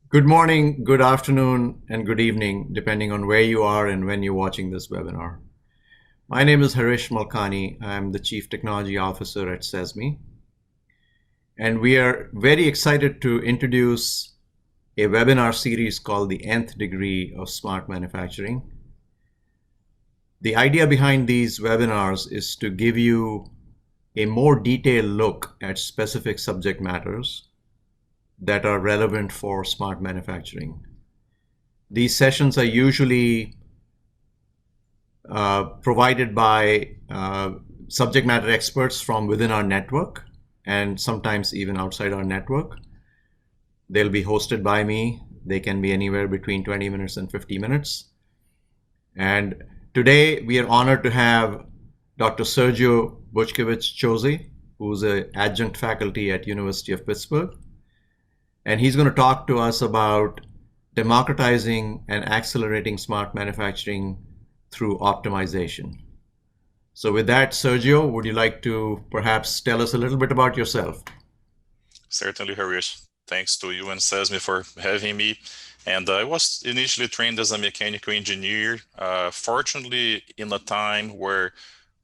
Good morning, good afternoon, and good evening, depending on where you are and when you're watching this webinar. My name is Harish Malkani. I'm the Chief Technology Officer at CESMII. And we are very excited to introduce a webinar series called the Nth Degree of Smart Manufacturing. The idea behind these webinars is to give you a more detailed look at specific subject matters that are relevant for smart manufacturing. These sessions are usually provided by subject matter experts from within our network and sometimes even outside our network. They'll be hosted by me. They can be anywhere between 20 minutes and 50 minutes. And today we are honored to have Dr. Servio Butkewitsch-Chose, who's an adjunct faculty at University of Pittsburgh. And he's going to talk to us about democratizing and accelerating smart manufacturing through optimization. So with that, Sergio, would you like to perhaps tell us a little bit about yourself? Certainly, Harish. Thanks to you and CESMII for having me. And I was initially trained as a mechanical engineer, fortunately in a time where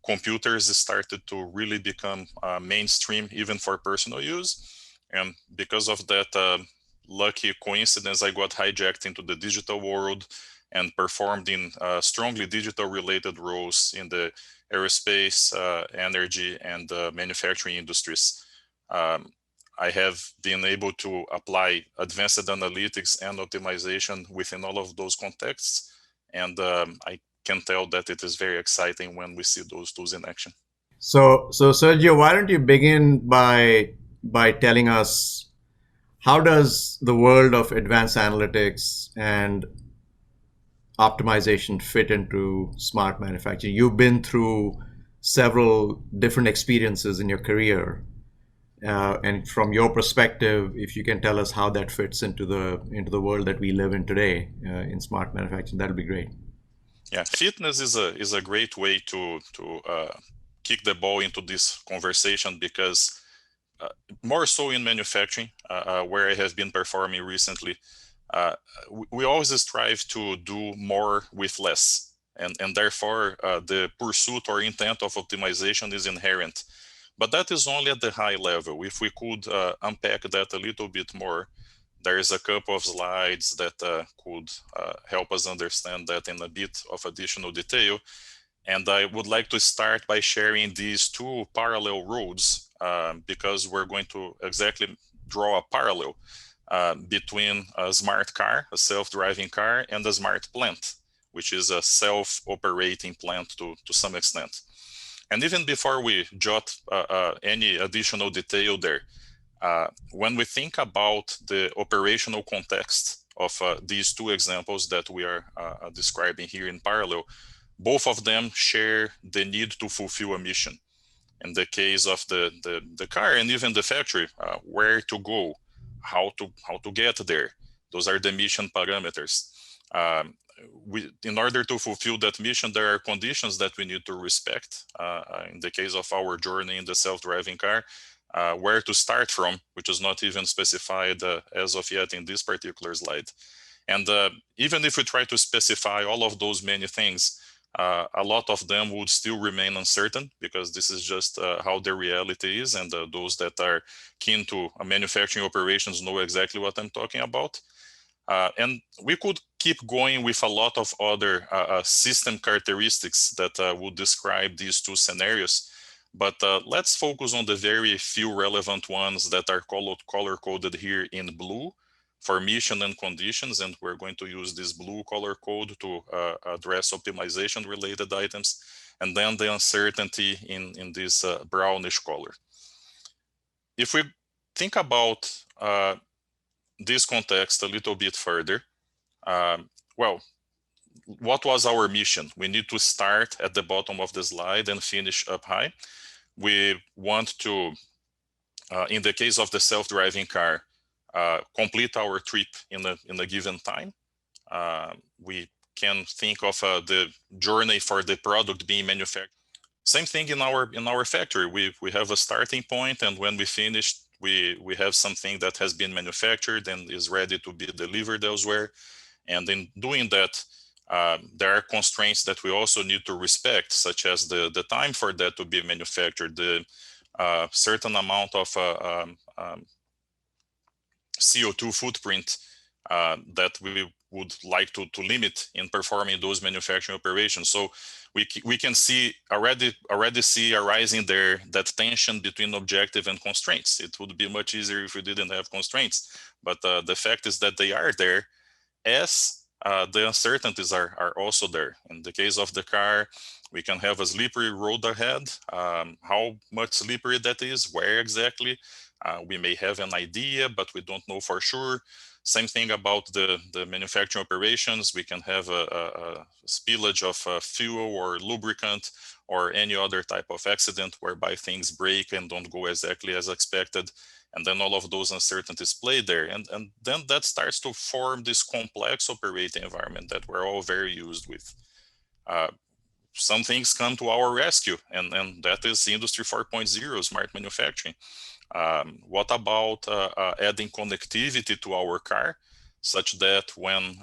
computers started to really become mainstream, even for personal use. And because of that lucky coincidence, I got hijacked into the digital world and performed in strongly digital related roles in the aerospace, energy, and manufacturing industries. I have been able to apply advanced analytics and optimization within all of those contexts. And I can tell that it is very exciting when we see those tools in action. So Sergio, why don't you begin by telling us how does the world of advanced analytics and optimization fit into smart manufacturing? You've been through several different experiences in your career. And from your perspective, if you can tell us how that fits into the world that we live in today in smart manufacturing, that'll be great. Yeah, fitness is a great way to kick the ball into this conversation because more so in manufacturing, where I have been performing recently, we always strive to do more with less. And therefore, the pursuit or intent of optimization is inherent. But that is only at the high level. If we could unpack that a little bit more, there is a couple of slides that could help us understand that in a bit of additional detail. And I would like to start by sharing these two parallel roads because we're going to exactly draw a parallel between a smart car, a self-driving car, and a smart plant, which is a self-operating plant to some extent. And even before we jot any additional detail there, when we think about the operational context of these two examples that we are describing here in parallel, both of them share the need to fulfill a mission. In the case of the car and even the factory, where to go, how to get there. Those are the mission parameters. In order to fulfill that mission, there are conditions that we need to respect. In the case of our journey in the self-driving car, where to start from, which is not even specified as of yet in this particular slide. And even if we try to specify all of those many things, a lot of them would still remain uncertain because this is just how the reality is, and those that are keen to manufacturing operations know exactly what I'm talking about. And we could keep going with a lot of other system characteristics that would describe these two scenarios. But let's focus on the very few relevant ones that are color-coded here in blue for mission and conditions. And we're going to use this blue color code to address optimization-related items. And then the uncertainty in this brownish color. If we think about this context a little bit further, well, what was our mission? We need to start at the bottom of the slide and finish up high. We want to, in the case of the self-driving car, complete our trip in a given time. We can think of the journey for the product being manufactured. Same thing in our factory. We have a starting point, and when we finish, we have something that has been manufactured and is ready to be delivered elsewhere. And in doing that, there are constraints that we also need to respect, such as the time for that to be manufactured, the certain amount of CO2 footprint that we would like to limit in performing those manufacturing operations. So we can see already see arising there that tension between objective and constraints. It would be much easier if we didn't have constraints, but the fact is that they are there, as the uncertainties are also there. In the case of the car, we can have a slippery road ahead. How much slippery that is, where exactly, we may have an idea, but we don't know for sure. Same thing about the manufacturing operations. We can have a spillage of fuel or lubricant or any other type of accident whereby things break and don't go exactly as expected. And then all of those uncertainties play there. And then that starts to form this complex operating environment that we're all very used with. Some things come to our rescue, and that is Industry 4.0, smart manufacturing. What about adding connectivity to our car, such that when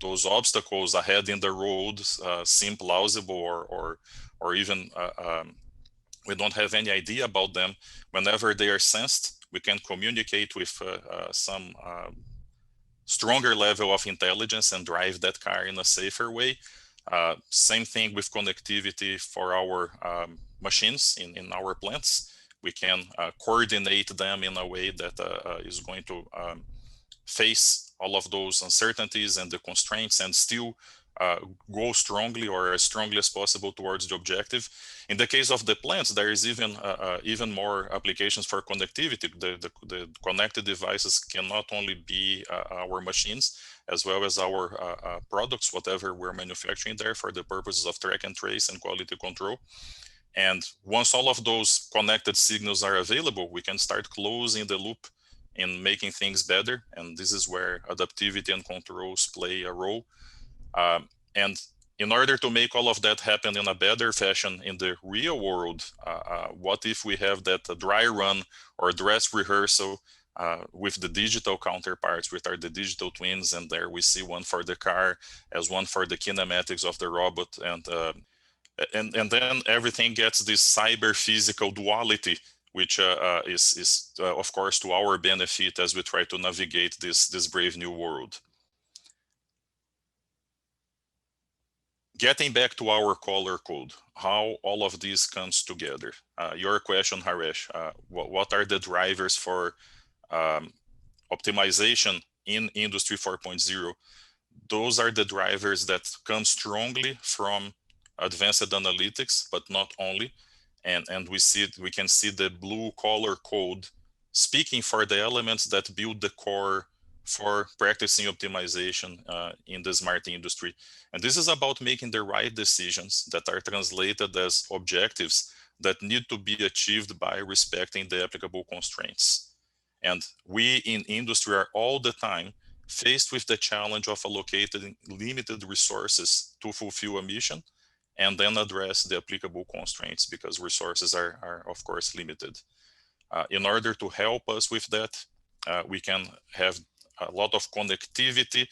those obstacles ahead in the road seem plausible or even we don't have any idea about them, whenever they are sensed, we can communicate with some stronger level of intelligence and drive that car in a safer way. Same thing with connectivity for our machines in our plants. We can coordinate them in a way that is going to face all of those uncertainties and the constraints and still go strongly or as strongly as possible towards the objective. In the case of the plants, there is even more applications for connectivity. The connected devices can not only be our machines, as well as our products, whatever we're manufacturing there, for the purposes of track and trace and quality control. And once all of those connected signals are available, we can start closing the loop in making things better. And this is where adaptivity and controls play a role. And in order to make all of that happen in a better fashion in the real world, what if we have that dry run or dress rehearsal with the digital counterparts, which are the digital twins, and there we see one for the car as one for the kinematics of the robot, and then everything gets this cyber physical duality, which is of course to our benefit as we try to navigate this brave new world. Getting back to our color code, how all of this comes together. Your question, Haresh, what are the drivers for optimization in Industry 4.0? Those are the drivers that come strongly from advanced analytics, but not only. And we can see the blue color code speaking for the elements that build the core for practicing optimization in the smart industry. And this is about making the right decisions that are translated as objectives that need to be achieved by respecting the applicable constraints. And we in industry are all the time faced with the challenge of allocating limited resources to fulfill a mission and then address the applicable constraints, because resources are of course limited. In order to help us with that, we can have a lot of connectivity,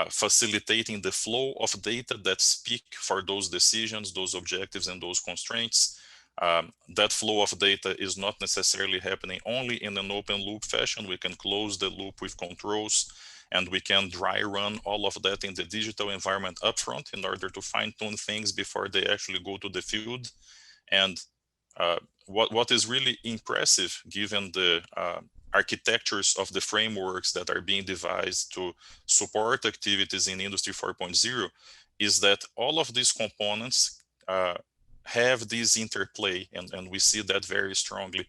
facilitating the flow of data that speak for those decisions, those objectives, and those constraints. That flow of data is not necessarily happening only in an open loop fashion. We can close the loop with controls, and we can dry run all of that in the digital environment upfront in order to fine tune things before they actually go to the field. And what is really impressive, given the architectures of the frameworks that are being devised to support activities in Industry 4.0, is that all of these components have this interplay, and we see that very strongly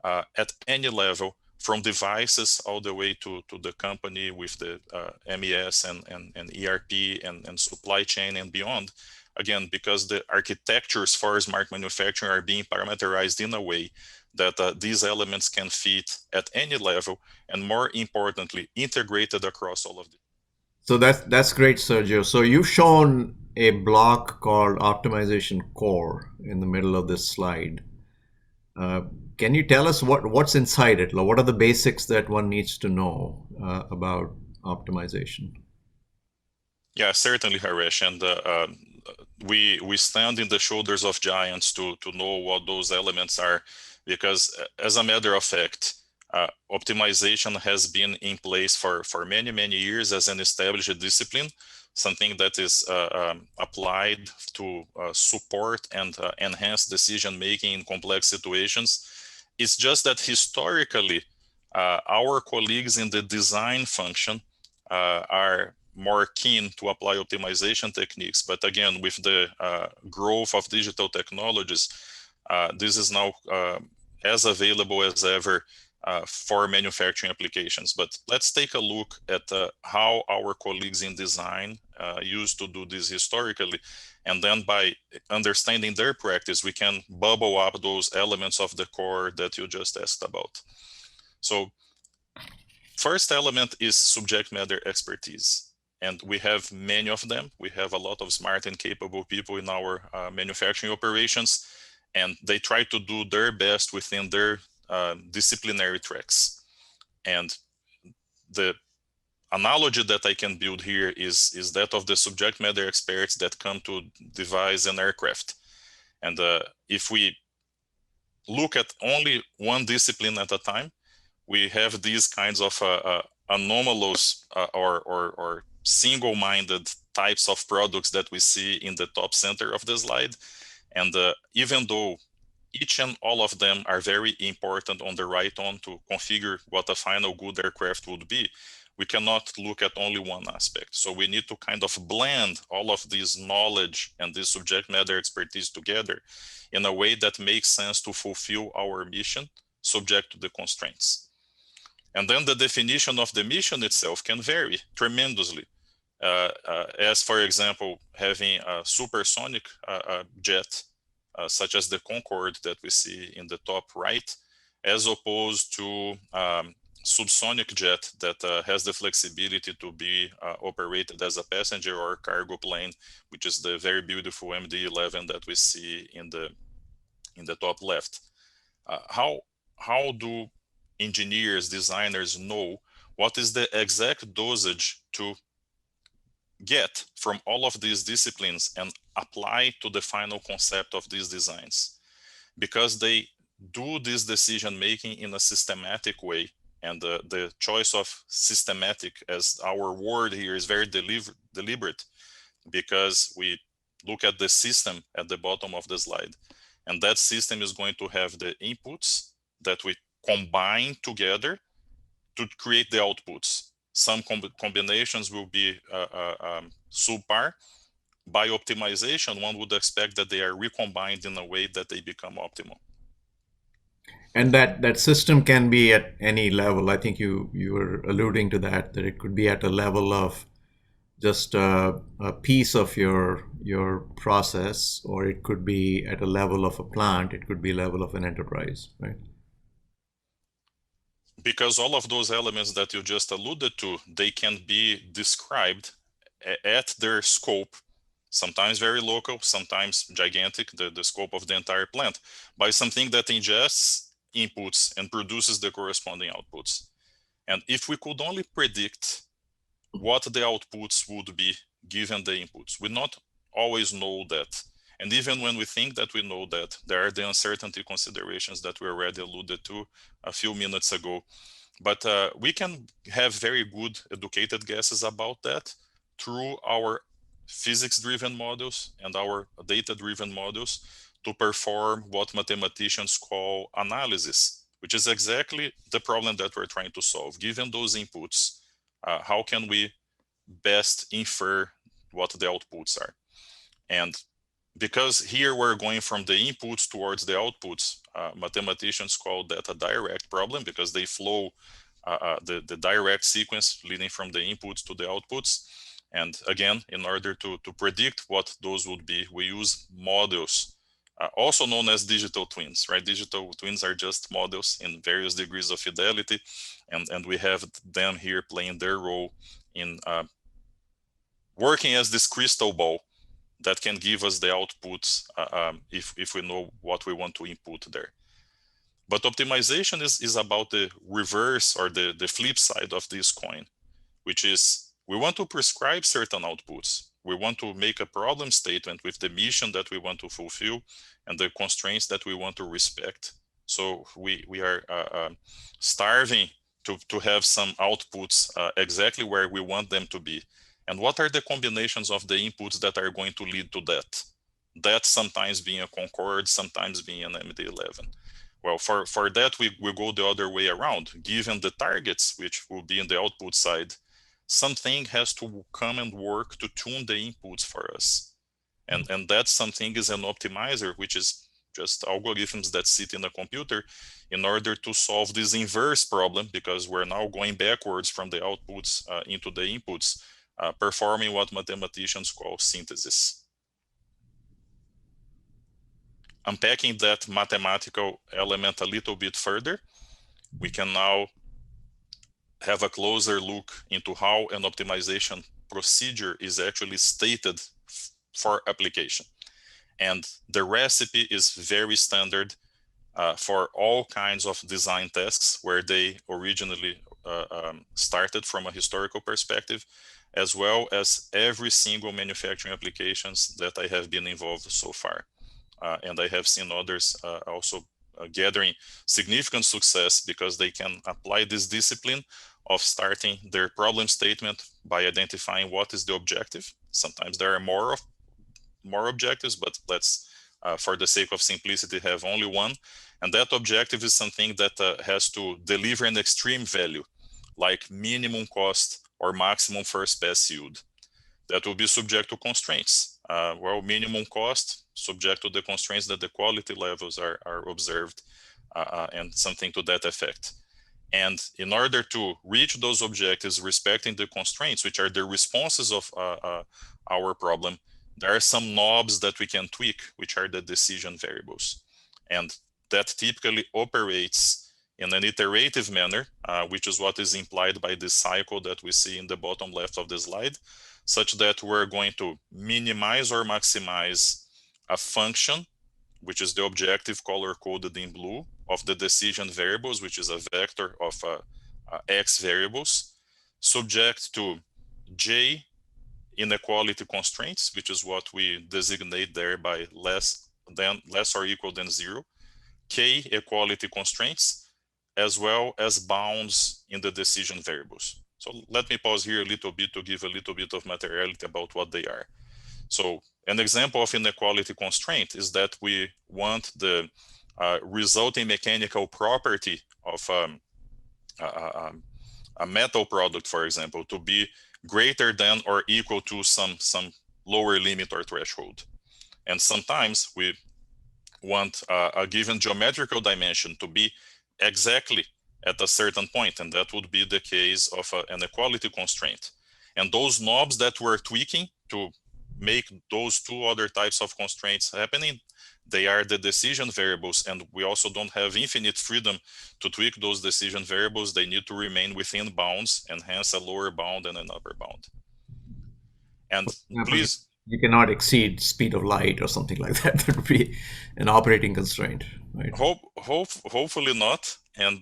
at any level, from devices all the way to the company with the MES and ERP and supply chain and beyond. Again, because the architectures for smart manufacturing are being parameterized in a way that these elements can fit at any level, and more importantly, integrated across all of them. So that's great, Sergio. So you've shown a block called optimization core in the middle of this slide. Can you tell us what's inside it? What are the basics that one needs to know about optimization? Yeah, certainly, Harish. And we stand in the shoulders of giants to know what those elements are, because as a matter of fact, optimization has been in place for many, many years as an established discipline, something that is applied to support and enhance decision making in complex situations. It's just that historically, our colleagues in the design function are more keen to apply optimization techniques. But again, with the growth of digital technologies, this is now as available as ever for manufacturing applications. But let's take a look at how our colleagues in design used to do this historically. And then by understanding their practice, we can bubble up those elements of the core that you just asked about. So first element is subject matter expertise. And we have many of them. We have a lot of smart and capable people in our manufacturing operations, and they try to do their best within their disciplinary tracks. And the analogy that I can build here is that of the subject matter experts that come to devise an aircraft. And if we look at only one discipline at a time, we have these kinds of anomalous or single-minded types of products that we see in the top center of the slide. And even though each and all of them are very important on the right on to configure what a final good aircraft would be, we cannot look at only one aspect. So we need to kind of blend all of this knowledge and this subject matter expertise together in a way that makes sense to fulfill our mission subject to the constraints. And then the definition of the mission itself can vary tremendously. As for example, having a supersonic jet, such as the Concorde that we see in the top right, as opposed to subsonic jet that has the flexibility to be operated as a passenger or cargo plane, which is the very beautiful MD-11 that we see in the top left. How do engineers, designers know what is the exact dosage to get from all of these disciplines and apply to the final concept of these designs? Because they do this decision making in a systematic way. And the choice of systematic as our word here is very deliberate, because we look at the system at the bottom of the slide. And that system is going to have the inputs that we combine together to create the outputs. Some combinations will be subpar. By optimization, one would expect that they are recombined in a way that they become optimal. And that system can be at any level. I think you were alluding to that it could be at a level of just a piece of your process, or it could be at a level of a plant, it could be level of an enterprise, right? Because all of those elements that you just alluded to, they can be described at their scope, sometimes very local, sometimes gigantic, the scope of the entire plant, by something that ingests inputs and produces the corresponding outputs. And if we could only predict what the outputs would be given the inputs, we not always know that. And even when we think that we know that, there are the uncertainty considerations that we already alluded to a few minutes ago. But we can have very good educated guesses about that through our physics-driven models and our data-driven models to perform what mathematicians call analysis, which is exactly the problem that we're trying to solve. Given those inputs, how can we best infer what the outputs are? And because here we're going from the inputs towards the outputs, mathematicians call that a direct problem, because they flow the direct sequence leading from the inputs to the outputs. And again, in order to predict what those would be, we use models, also known as digital twins, right? Digital twins are just models in various degrees of fidelity. And we have them here playing their role in working as this crystal ball that can give us the outputs if we know what we want to input there. But optimization is about the reverse or the flip side of this coin, which is we want to prescribe certain outputs. We want to make a problem statement with the mission that we want to fulfill and the constraints that we want to respect. So we are starving to have some outputs exactly where we want them to be. And what are the combinations of the inputs that are going to lead to that? That sometimes being a Concorde, sometimes being an MD11. Well, for that, we go the other way around. Given the targets, which will be in the output side, something has to come and work to tune the inputs for us. And that something is an optimizer, which is just algorithms that sit in a computer in order to solve this inverse problem, because we're now going backwards from the outputs into the inputs, performing what mathematicians call synthesis. Unpacking that mathematical element a little bit further, we can now have a closer look into how an optimization procedure is actually stated for application. And the recipe is very standard for all kinds of design tasks where they originally started from a historical perspective, as well as every single manufacturing applications that I have been involved so far. And I have seen others also gathering significant success because they can apply this discipline of starting their problem statement by identifying what is the objective. Sometimes there are more objectives, but let's, for the sake of simplicity, have only one. And that objective is something that has to deliver an extreme value, like minimum cost or maximum first pass yield. That will be subject to constraints. Well, minimum cost, subject to the constraints that the quality levels are observed, and something to that effect. And in order to reach those objectives, respecting the constraints, which are the responses of our problem, there are some knobs that we can tweak, which are the decision variables. And that typically operates in an iterative manner, which is what is implied by this cycle that we see in the bottom left of the slide, such that we're going to minimize or maximize a function, which is the objective color-coded in blue, of the decision variables, which is a vector of X variables, subject to J inequality constraints, which is what we designate there by less or equal than 0, K equality constraints, as well as bounds in the decision variables. So let me pause here a little bit to give a little bit of materiality about what they are. So an example of inequality constraint is that we want the resulting mechanical property of a metal product, for example, to be greater than or equal to some lower limit or threshold. And sometimes we want a given geometrical dimension to be exactly at a certain point, and that would be the case of an equality constraint. And those knobs that we're tweaking to make those two other types of constraints happening, they are the decision variables, and we also don't have infinite freedom to tweak those decision variables. They need to remain within bounds, and hence a lower bound and an upper bound. And please, you cannot exceed speed of light or something like that. That would be an operating constraint, right? hopefully not. And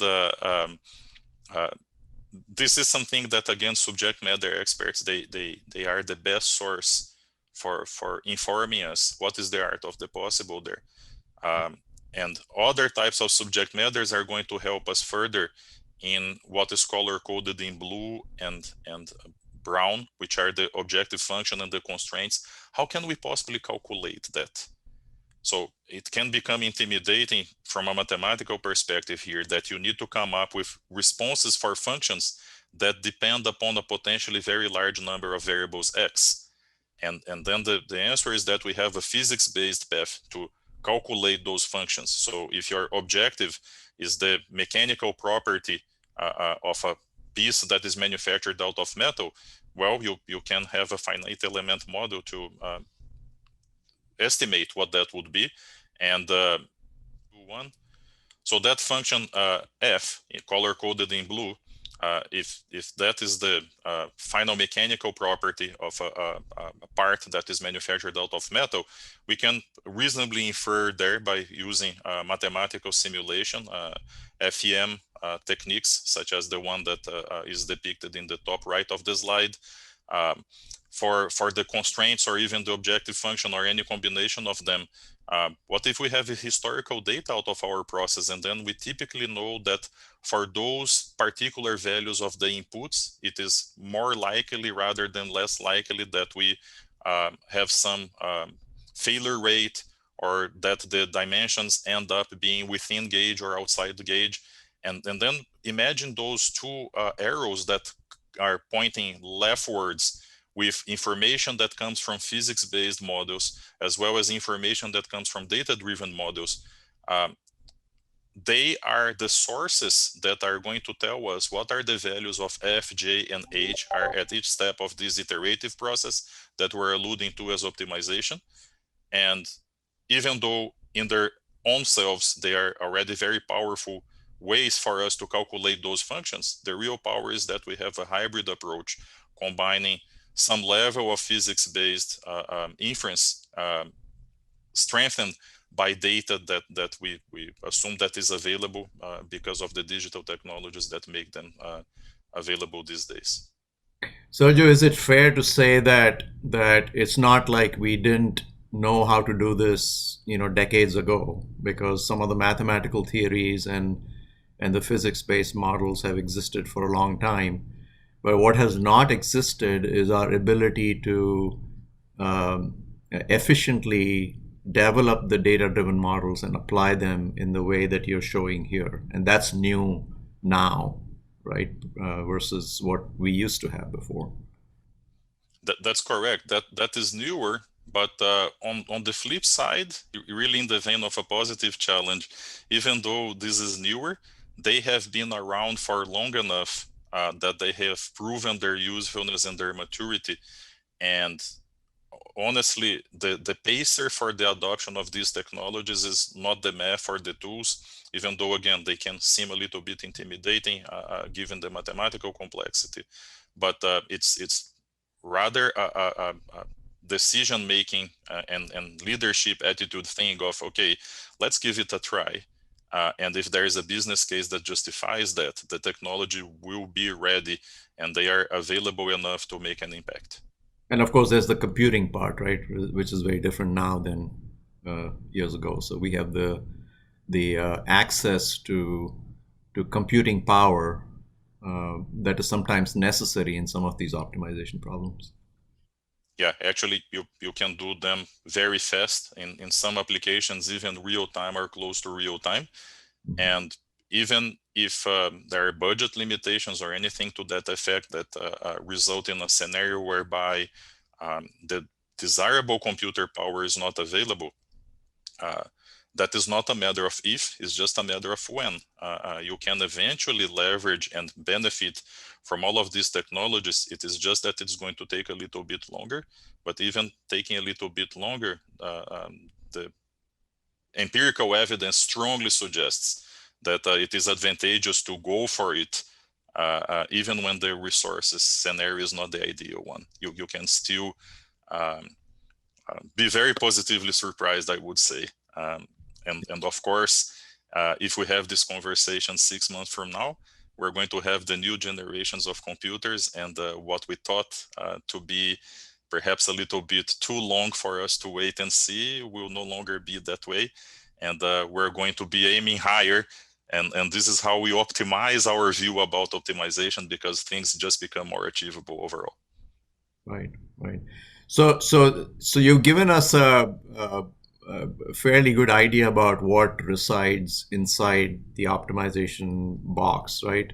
this is something that, again, subject matter experts, they are the best source for informing us what is the art of the possible there. And other types of subject matters are going to help us further in what is color coded in blue and brown, which are the objective function and the constraints. How can we possibly calculate that? So it can become intimidating from a mathematical perspective here, that you need to come up with responses for functions that depend upon a potentially very large number of variables X. And then the answer is that we have a physics-based path to calculate those functions. So if your objective is the mechanical property of a piece that is manufactured out of metal, well, you can have a finite element model to estimate what that would be, and one. So that function f, color coded in blue, if that is the final mechanical property of a part that is manufactured out of metal, we can reasonably infer there by using mathematical simulation, FEM techniques, such as the one that is depicted in the top right of the slide, for the constraints or even the objective function or any combination of them. What if we have historical data out of our process, and then we typically know that for those particular values of the inputs, it is more likely rather than less likely that we have some failure rate, or that the dimensions end up being within gauge or outside the gauge. And then imagine those two arrows that are pointing leftwards with information that comes from physics-based models, as well as information that comes from data-driven models. They are the sources that are going to tell us what are the values of F, J, and H are at each step of this iterative process that we're alluding to as optimization. And even though in their own selves, they are already very powerful ways for us to calculate those functions, the real power is that we have a hybrid approach combining some level of physics-based inference strengthened by data that we assume that is available because of the digital technologies that make them available these days. Sergio, is it fair to say that it's not like we didn't know how to do this, decades ago, because some of the mathematical theories and the physics-based models have existed for a long time. But what has not existed is our ability to efficiently develop the data-driven models and apply them in the way that you're showing here. And that's new now, right? Versus what we used to have before. That's correct. That is newer. But on the flip side, really in the vein of a positive challenge, even though this is newer, they have been around for long enough that they have proven their usefulness and their maturity. And honestly, the pacer for the adoption of these technologies is not the math or the tools, even though, again, they can seem a little bit intimidating given the mathematical complexity. But it's rather a decision-making and leadership attitude thing of, okay, let's give it a try. And if there is a business case that justifies that, the technology will be ready and they are available enough to make an impact. And of course, there's the computing part, right, which is very different now than years ago. So we have the access to computing power that is sometimes necessary in some of these optimization problems. Yeah, actually, you can do them very fast in some applications, even real time or close to real time. Mm-hmm. And even if there are budget limitations or anything to that effect that result in a scenario whereby the desirable computer power is not available, that is not a matter of if, it's just a matter of when. You can eventually leverage and benefit from all of these technologies. It is just that it's going to take a little bit longer, but even taking a little bit longer, the empirical evidence strongly suggests that it is advantageous to go for it, even when the resources scenario is not the ideal one. You can still be very positively surprised, I would say. And of course, if we have this conversation 6 months from now, we're going to have the new generations of computers, and what we thought to be perhaps a little bit too long for us to wait and see will no longer be that way. And we're going to be aiming higher. And this is how we optimize our view about optimization, because things just become more achievable overall. Right. So you've given us a fairly good idea about what resides inside the optimization box, right?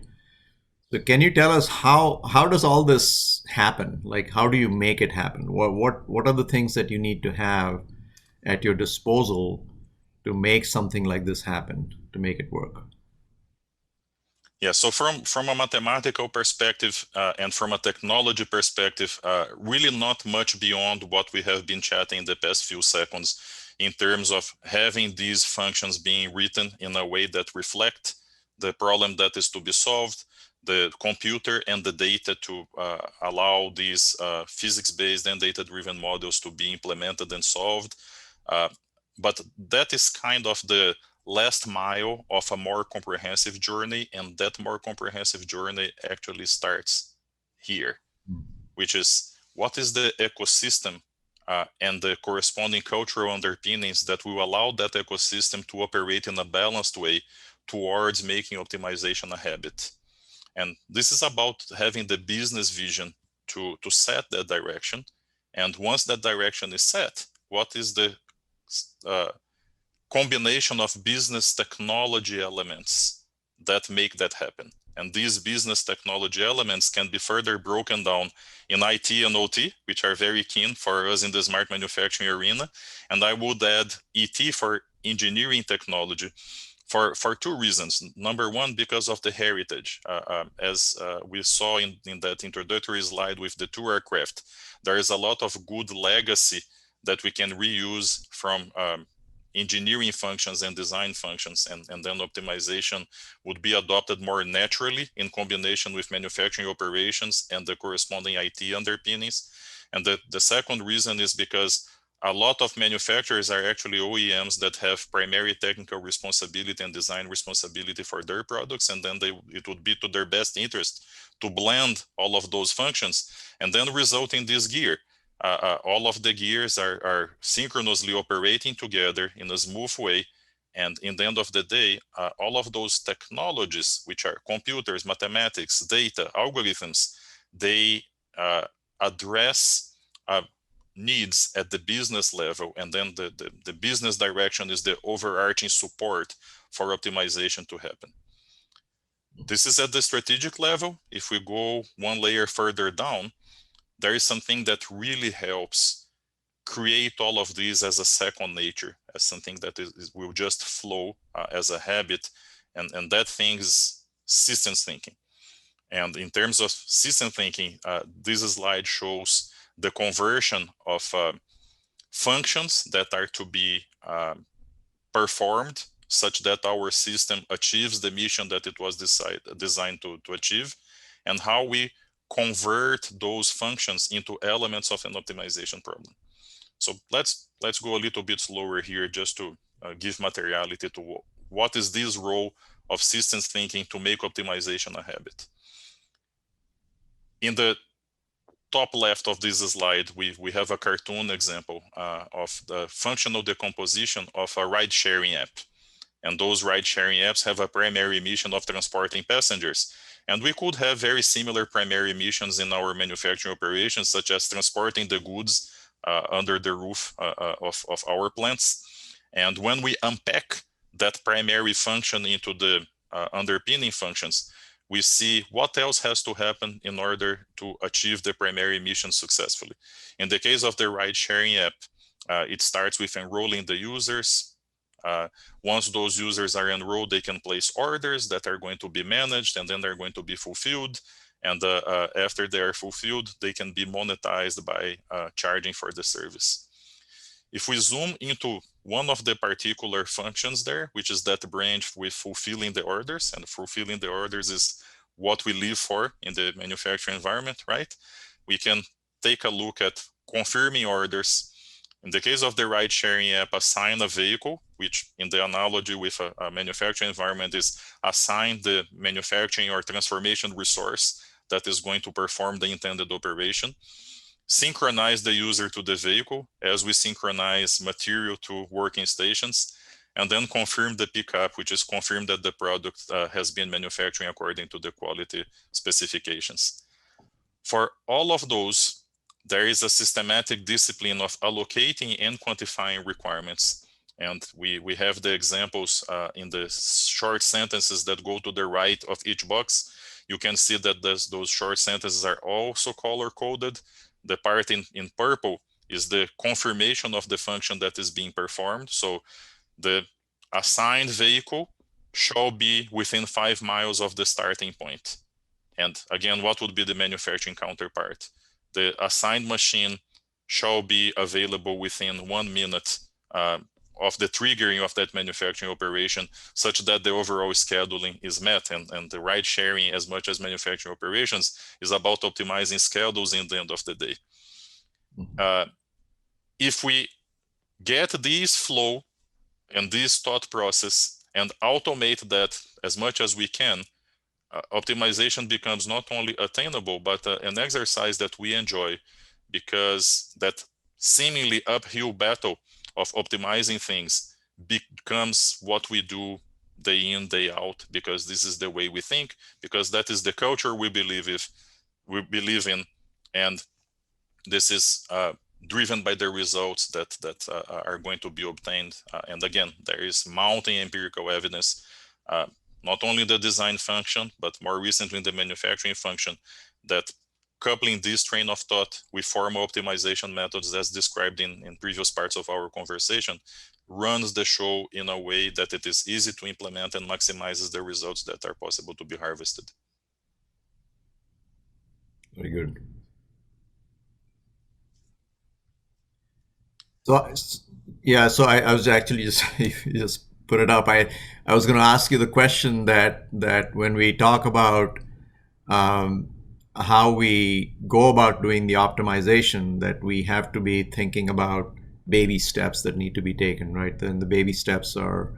So can you tell us how does all this happen? Like, how do you make it happen? What are the things that you need to have at your disposal to make something like this happen, to make it work? Yeah, so from a mathematical perspective and from a technology perspective, really not much beyond what we have been chatting the past few seconds in terms of having these functions being written in a way that reflect the problem that is to be solved, the computer and the data to allow these physics-based and data-driven models to be implemented and solved. But that is kind of the last mile of a more comprehensive journey, and that more comprehensive journey actually starts here, which is what is the ecosystem and the corresponding cultural underpinnings that will allow that ecosystem to operate in a balanced way towards making optimization a habit. And this is about having the business vision to set that direction. And once that direction is set, what is the combination of business technology elements that make that happen? And these business technology elements can be further broken down in IT and OT, which are very keen for us in the smart manufacturing arena. And I would add ET for engineering technology for two reasons. Number one, because of the heritage. As we saw in that introductory slide with the two aircraft, there is a lot of good legacy that we can reuse from engineering functions and design functions, and then optimization would be adopted more naturally in combination with manufacturing operations and the corresponding IT underpinnings. And the second reason is because a lot of manufacturers are actually OEMs that have primary technical responsibility and design responsibility for their products, and then it would be to their best interest to blend all of those functions and then result in this gear. All of the gears are synchronously operating together in a smooth way. And in the end of the day, all of those technologies, which are computers, mathematics, data, algorithms, they address needs at the business level. And then the business direction is the overarching support for optimization to happen. This is at the strategic level. If we go one layer further down, there is something that really helps create all of these as a second nature, as something that will just flow as a habit. And that thing is systems thinking. And in terms of system thinking, this slide shows the conversion of functions that are to be performed such that our system achieves the mission that it was designed to achieve, and how we convert those functions into elements of an optimization problem. So let's go a little bit slower here just to give materiality to what is this role of systems thinking to make optimization a habit. In the top left of this slide, we have a cartoon example of the functional decomposition of a ride-sharing app. And those ride-sharing apps have a primary mission of transporting passengers. And we could have very similar primary missions in our manufacturing operations, such as transporting the goods under the roof of our plants. And when we unpack that primary function into the underpinning functions, we see what else has to happen in order to achieve the primary mission successfully. In the case of the ride-sharing app, it starts with enrolling the users. Once those users are enrolled, they can place orders that are going to be managed, and then they're going to be fulfilled. And after they are fulfilled, they can be monetized by charging for the service. If we zoom into one of the particular functions there, which is that branch with fulfilling the orders, and fulfilling the orders is what we live for in the manufacturing environment, right? We can take a look at confirming orders. In the case of the ride-sharing app, assign a vehicle, which in the analogy with a manufacturing environment is assign the manufacturing or transformation resource that is going to perform the intended operation. Synchronize the user to the vehicle as we synchronize material to working stations, and then confirm the pickup, which is confirm that the product has been manufactured according to the quality specifications. For all of those, there is a systematic discipline of allocating and quantifying requirements. And we have the examples in the short sentences that go to the right of each box. You can see that those short sentences are also color-coded. The part in purple is the confirmation of the function that is being performed. So the assigned vehicle shall be within 5 miles of the starting point. And again, what would be the manufacturing counterpart? The assigned machine shall be available within 1 minute of the triggering of that manufacturing operation, such that the overall scheduling is met. And the ride sharing, as much as manufacturing operations, is about optimizing schedules in the end of the day. If we get this flow and this thought process and automate that as much as we can, optimization becomes not only attainable, but an exercise that we enjoy, because that seemingly uphill battle of optimizing things becomes what we do day in, day out, because this is the way we think, because that is the culture we believe in, and this is driven by the results that are going to be obtained. And again, there is mounting empirical evidence, not only the design function, but more recently the manufacturing function, that coupling this train of thought with formal optimization methods, as described in previous parts of our conversation, runs the show in a way that it is easy to implement and maximizes the results that are possible to be harvested. Very good. So, yeah, so I was actually just just put it up. I was going to ask you the question that when we talk about how we go about doing the optimization, that we have to be thinking about baby steps that need to be taken, right? Then the baby steps are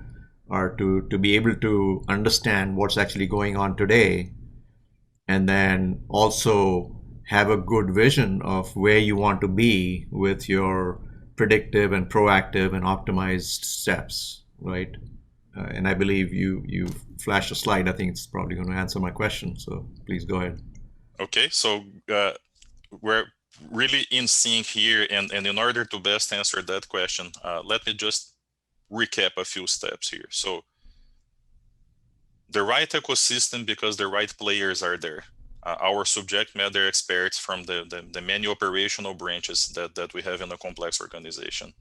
to be able to understand what's actually going on today, and then also have a good vision of where you want to be with your predictive and proactive and optimized steps, right? And I believe you flashed a slide. I think it's probably going to answer my question. So please go ahead. Okay, so we're really in sync here, and in order to best answer that question, let me just recap a few steps here. So the right ecosystem, because the right players are there. Our subject matter experts from the many operational branches that we have in a complex organization,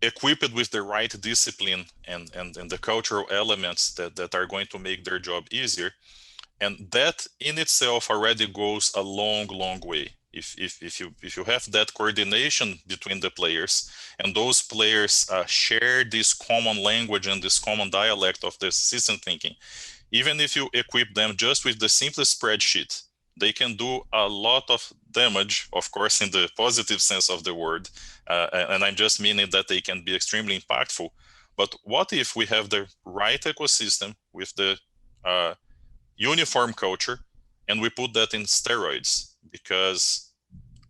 equipped with the right discipline and the cultural elements that are going to make their job easier. And that in itself already goes a long way. If you have that coordination between the players, and those players share this common language and this common dialect of the system thinking, even if you equip them just with the simplest spreadsheet, they can do a lot of damage, of course, in the positive sense of the word. And I'm just meaning that they can be extremely impactful. But what if we have the right ecosystem with the uniform culture, and we put that in steroids, because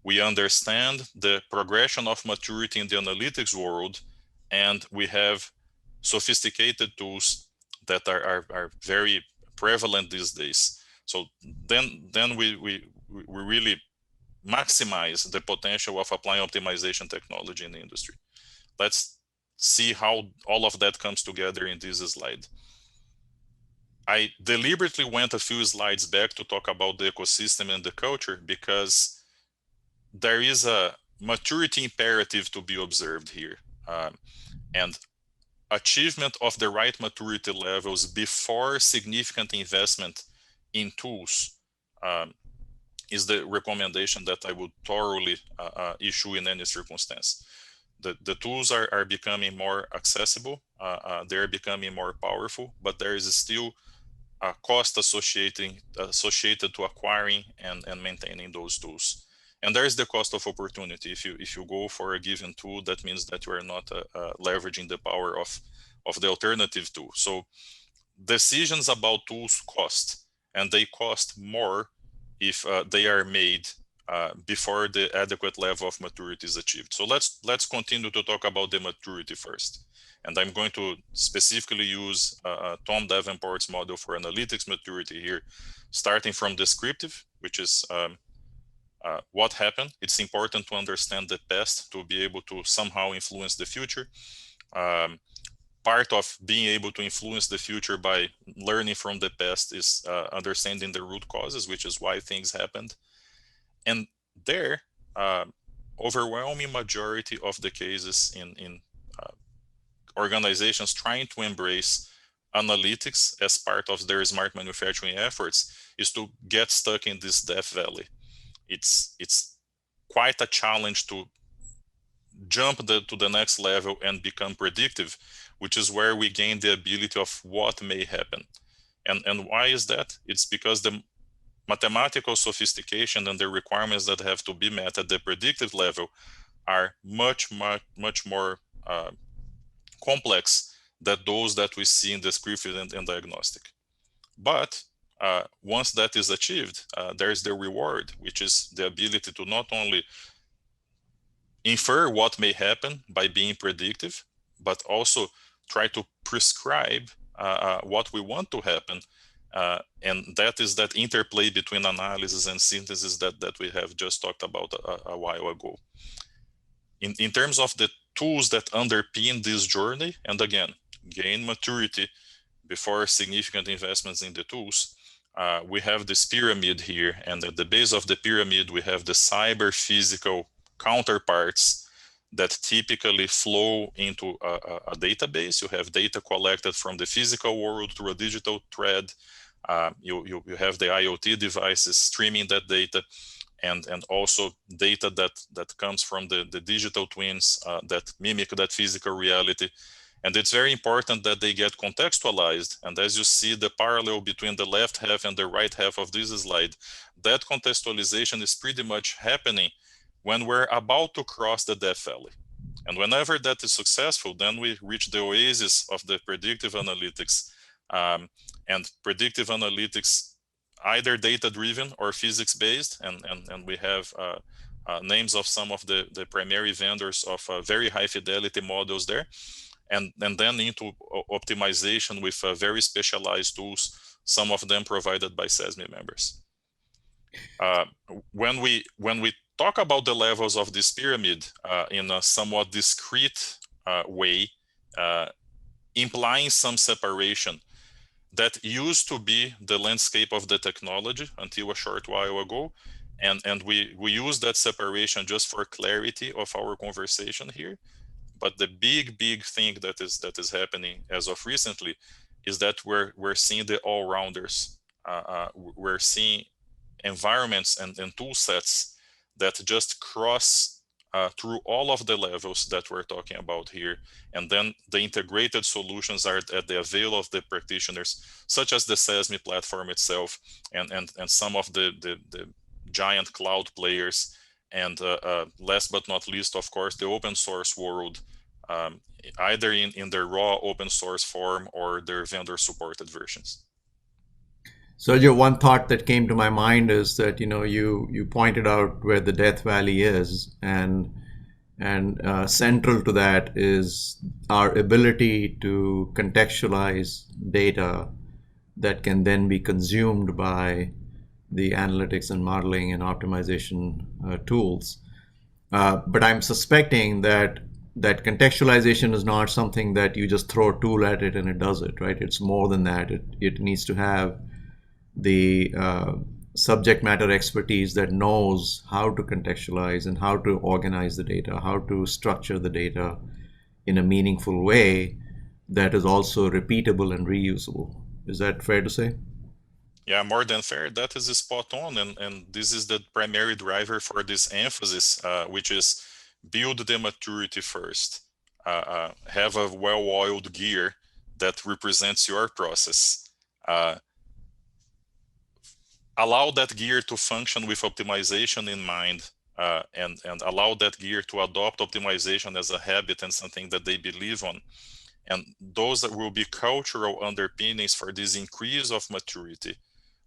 we understand the progression of maturity in the analytics world, and we have sophisticated tools that are very prevalent these days. So then we really maximize the potential of applying optimization technology in the industry. Let's see how all of that comes together in this slide. I deliberately went a few slides back to talk about the ecosystem and the culture, because there is a maturity imperative to be observed here. And achievement of the right maturity levels before significant investment in tools is the recommendation that I would thoroughly issue in any circumstance. The tools are becoming more accessible, they're becoming more powerful, but there is still a cost associated to acquiring and maintaining those tools. And there is the cost of opportunity. If you go for a given tool, that means that you are not leveraging the power of the alternative tool. So decisions about tools cost, and they cost more if they are made before the adequate level of maturity is achieved. So let's continue to talk about the maturity first. And I'm going to specifically use Tom Davenport's model for analytics maturity here, starting from descriptive, which is what happened. It's important to understand the past to be able to somehow influence the future. Part of being able to influence the future by learning from the past is understanding the root causes, which is why things happened. And there, overwhelming majority of the cases in organizations trying to embrace analytics as part of their smart manufacturing efforts is to get stuck in this death valley. It's quite a challenge to jump to the next level and become predictive, which is where we gain the ability of what may happen. And why is that? It's because the mathematical sophistication and the requirements that have to be met at the predictive level are much more complex than those that we see in descriptive and diagnostic. But once that is achieved, there's the reward, which is the ability to not only infer what may happen by being predictive, but also try to prescribe what we want to happen. And that is that interplay between analysis and synthesis that we have just talked about a while ago. In terms of the tools that underpin this journey, and again, gain maturity before significant investments in the tools, we have this pyramid here, and at the base of the pyramid, we have the cyber-physical counterparts that typically flow into a database. You have data collected from the physical world through a digital thread. You have the IoT devices streaming that data, and also data that comes from the digital twins that mimic that physical reality. And it's very important that they get contextualized. And as you see the parallel between the left half and the right half of this slide, that contextualization is pretty much happening when we're about to cross the Death Valley. And whenever that is successful, then we reach the oasis of the predictive analytics. And predictive analytics, either data-driven or physics-based, and we have names of some of the primary vendors of very high-fidelity models there. And then into optimization with very specialized tools, some of them provided by CESMII members. When we talk about the levels of this pyramid in a somewhat discrete way, implying some separation that used to be the landscape of the technology until a short while ago, and we use that separation just for clarity of our conversation here. But the big thing that is happening as of recently is that we're seeing the all-rounders. We're seeing environments and tool sets that just cross through all of the levels that we're talking about here. And then the integrated solutions are at the avail of the practitioners, such as the CESMII platform itself and some of the giant cloud players. And last but not least, of course, the open source world, either in their raw open source form or their vendor supported versions. Sergio, one thought that came to my mind is that you pointed out where the Death Valley is, and central to that is our ability to contextualize data that can then be consumed by the analytics and modeling and optimization tools. But I'm suspecting that contextualization is not something that you just throw a tool at it and it does it, right? It's more than that. It needs to have the subject matter expertise that knows how to contextualize and how to organize the data, how to structure the data in a meaningful way that is also repeatable and reusable. Is that fair to say? Yeah, more than fair. That is spot on. And this is the primary driver for this emphasis, which is build the maturity first. Have a well-oiled gear that represents your process. Allow that gear to function with optimization in mind, and allow that gear to adopt optimization as a habit and something that they believe on. And those that will be cultural underpinnings for this increase of maturity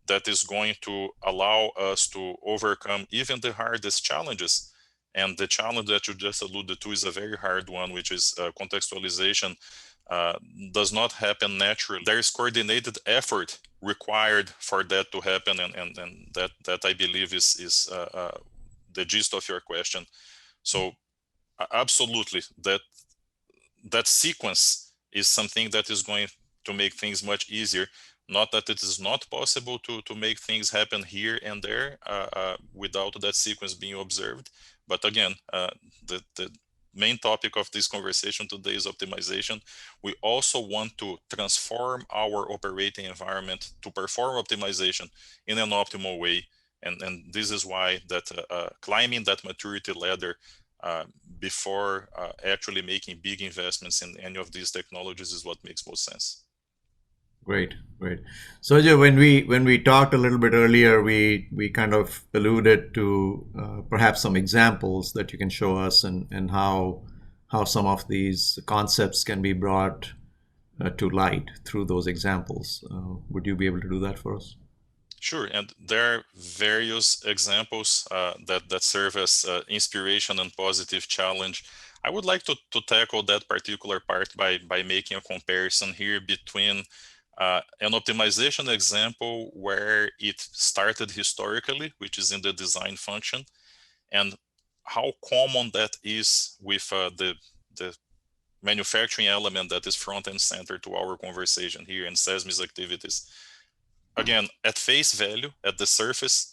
that is going to allow us to overcome even the hardest challenges. And the challenge that you just alluded to is a very hard one, which is contextualization does not happen naturally. There is coordinated effort required for that to happen, and that I believe is the gist of your question. So absolutely, that sequence is something that is going to make things much easier. Not that it is not possible to make things happen here and there without that sequence being observed. But again, the main topic of this conversation today is optimization. We also want to transform our operating environment to perform optimization in an optimal way. And this is why that climbing that maturity ladder before actually making big investments in any of these technologies is what makes most sense. Great, great. So, Ajay, when we talked a little bit earlier, we kind of alluded to perhaps some examples that you can show us, and how some of these concepts can be brought to light through those examples. Would you be able to do that for us? Sure, and there are various examples that serve as inspiration and positive challenge. I would like to tackle that particular part by making a comparison here between an optimization example where it started historically, which is in the design function, and how common that is with the manufacturing element that is front and center to our conversation here in CESMII's activities. Again, at face value, at the surface,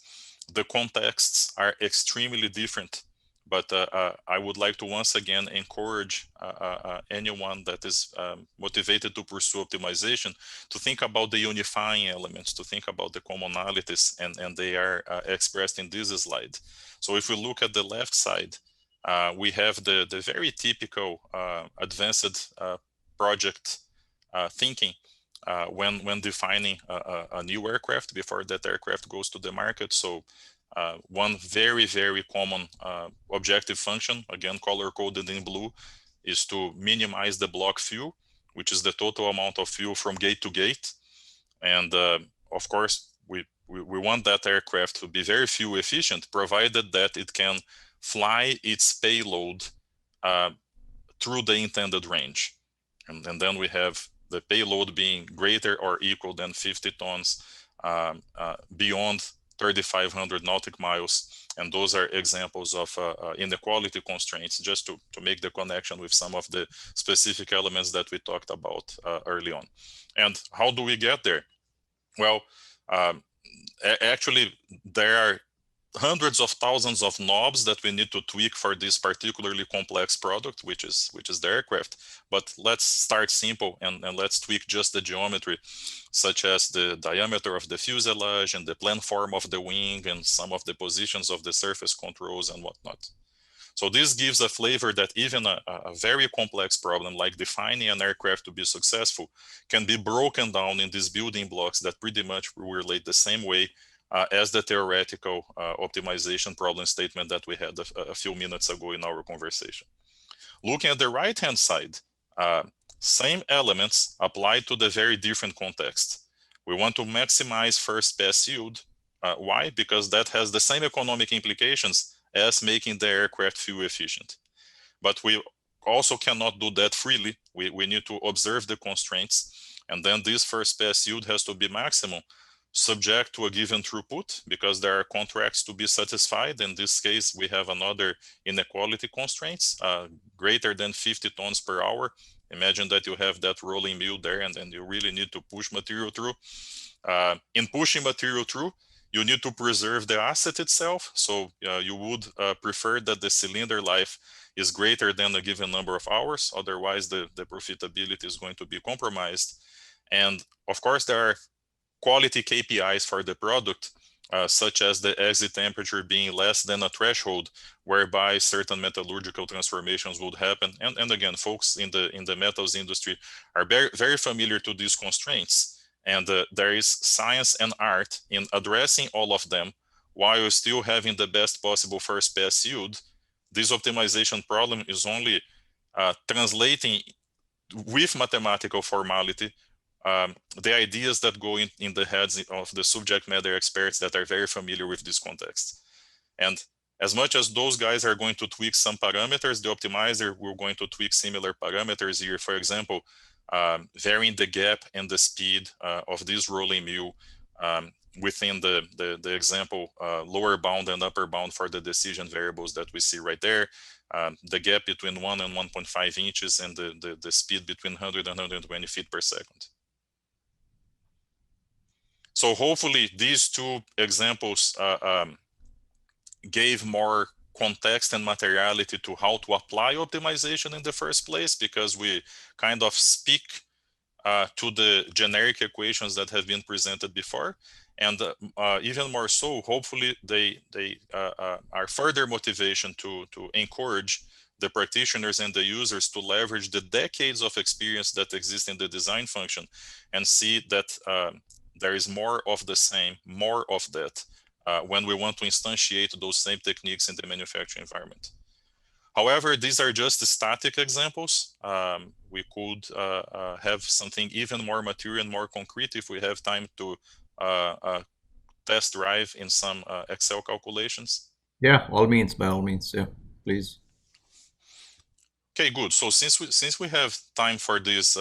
the contexts are extremely different. But I would like to once again encourage anyone that is motivated to pursue optimization to think about the unifying elements, to think about the commonalities, and they are expressed in this slide. So if we look at the left side, we have the very typical advanced project thinking when defining a new aircraft before that aircraft goes to the market. So one very, very common objective function, again, color coded in blue, is to minimize the block fuel, which is the total amount of fuel from gate to gate. And of course, we want that aircraft to be very fuel efficient, provided that it can fly its payload through the intended range. And then we have the payload being greater or equal than 50 tons beyond 3,500 nautical miles. And those are examples of inequality constraints, just to make the connection with some of the specific elements that we talked about early on. And how do we get there? Well, actually, there are hundreds of thousands of knobs that we need to tweak for this particularly complex product, which is the aircraft. But let's start simple and let's tweak just the geometry, such as the diameter of the fuselage and the plan form of the wing and some of the positions of the surface controls and whatnot. So this gives a flavor that even a very complex problem like defining an aircraft to be successful can be broken down in these building blocks that pretty much relate the same way as the theoretical optimization problem statement that we had a few minutes ago in our conversation. Looking at the right-hand side, same elements applied to the very different context. We want to maximize first pass yield. Why? Because that has the same economic implications as making the aircraft fuel efficient. But we also cannot do that freely. We need to observe the constraints, and then this first pass yield has to be maximum, subject to a given throughput, because there are contracts to be satisfied. In this case, we have another inequality constraints, greater than 50 tons per hour. Imagine that you have that rolling mill there, and then you really need to push material through. In pushing material through, you need to preserve the asset itself. So you would prefer that the cylinder life is greater than a given number of hours. Otherwise, the profitability is going to be compromised. And of course, there are quality KPIs for the product, such as the exit temperature being less than a threshold, whereby certain metallurgical transformations would happen. And again, folks in the metals industry are very, very familiar to these constraints. And there is science and art in addressing all of them while still having the best possible first pass yield. This optimization problem is only translating with mathematical formality the ideas that go in the heads of the subject matter experts that are very familiar with this context. And as much as those guys are going to tweak some parameters, the optimizer will going to tweak similar parameters here. For example, varying the gap and the speed of this rolling mill within the example lower bound and upper bound for the decision variables that we see right there. The gap between 1 and 1.5 inches and the speed between 100 and 120 feet per second. So hopefully these two examples gave more context and materiality to how to apply optimization in the first place, because we kind of speak to the generic equations that have been presented before. And even more so, hopefully they are further motivation to encourage the practitioners and the users to leverage the decades of experience that exist in the design function and see that there is more of the same, more of that, when we want to instantiate those same techniques in the manufacturing environment. However, these are just static examples. We could have something even more material and more concrete if we have time to test drive in some Excel calculations. Yeah, all means, by all means, yeah, please. Okay, good. So since we have time for this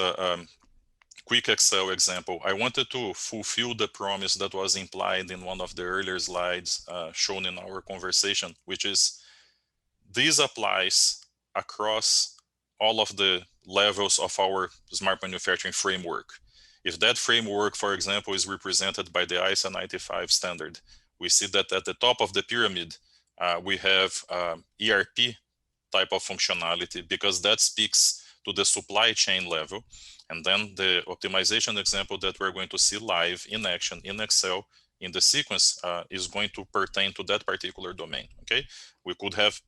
quick Excel example, I wanted to fulfill the promise that was implied in one of the earlier slides shown in our conversation, which is this applies across all of the levels of our smart manufacturing framework. If that framework, for example, is represented by the ISO 95 standard, we see that at the top of the pyramid, we have ERP type of functionality because that speaks to the supply chain level. And then the optimization example that we're going to see live in action in Excel in the sequence is going to pertain to that particular domain. Okay, we could have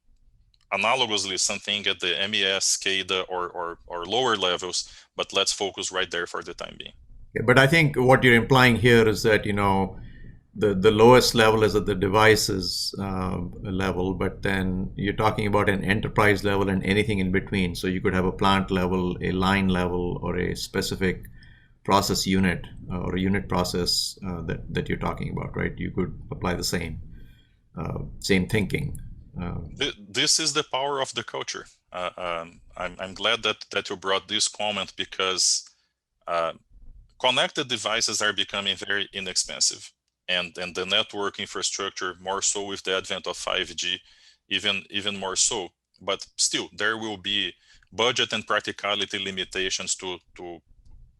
analogously something at the MES, SCADA, or lower levels, but let's focus right there for the time being. Yeah, but I think what you're implying here is that, the lowest level is at the devices level, but then you're talking about an enterprise level and anything in between. So you could have a plant level, a line level, or a specific process unit or a unit process that you're talking about, right? You could apply the same thinking. This is the power of the culture. I'm glad that you brought this comment because connected devices are becoming very inexpensive, and the network infrastructure more so with the advent of 5G, even more so. But still, there will be budget and practicality limitations to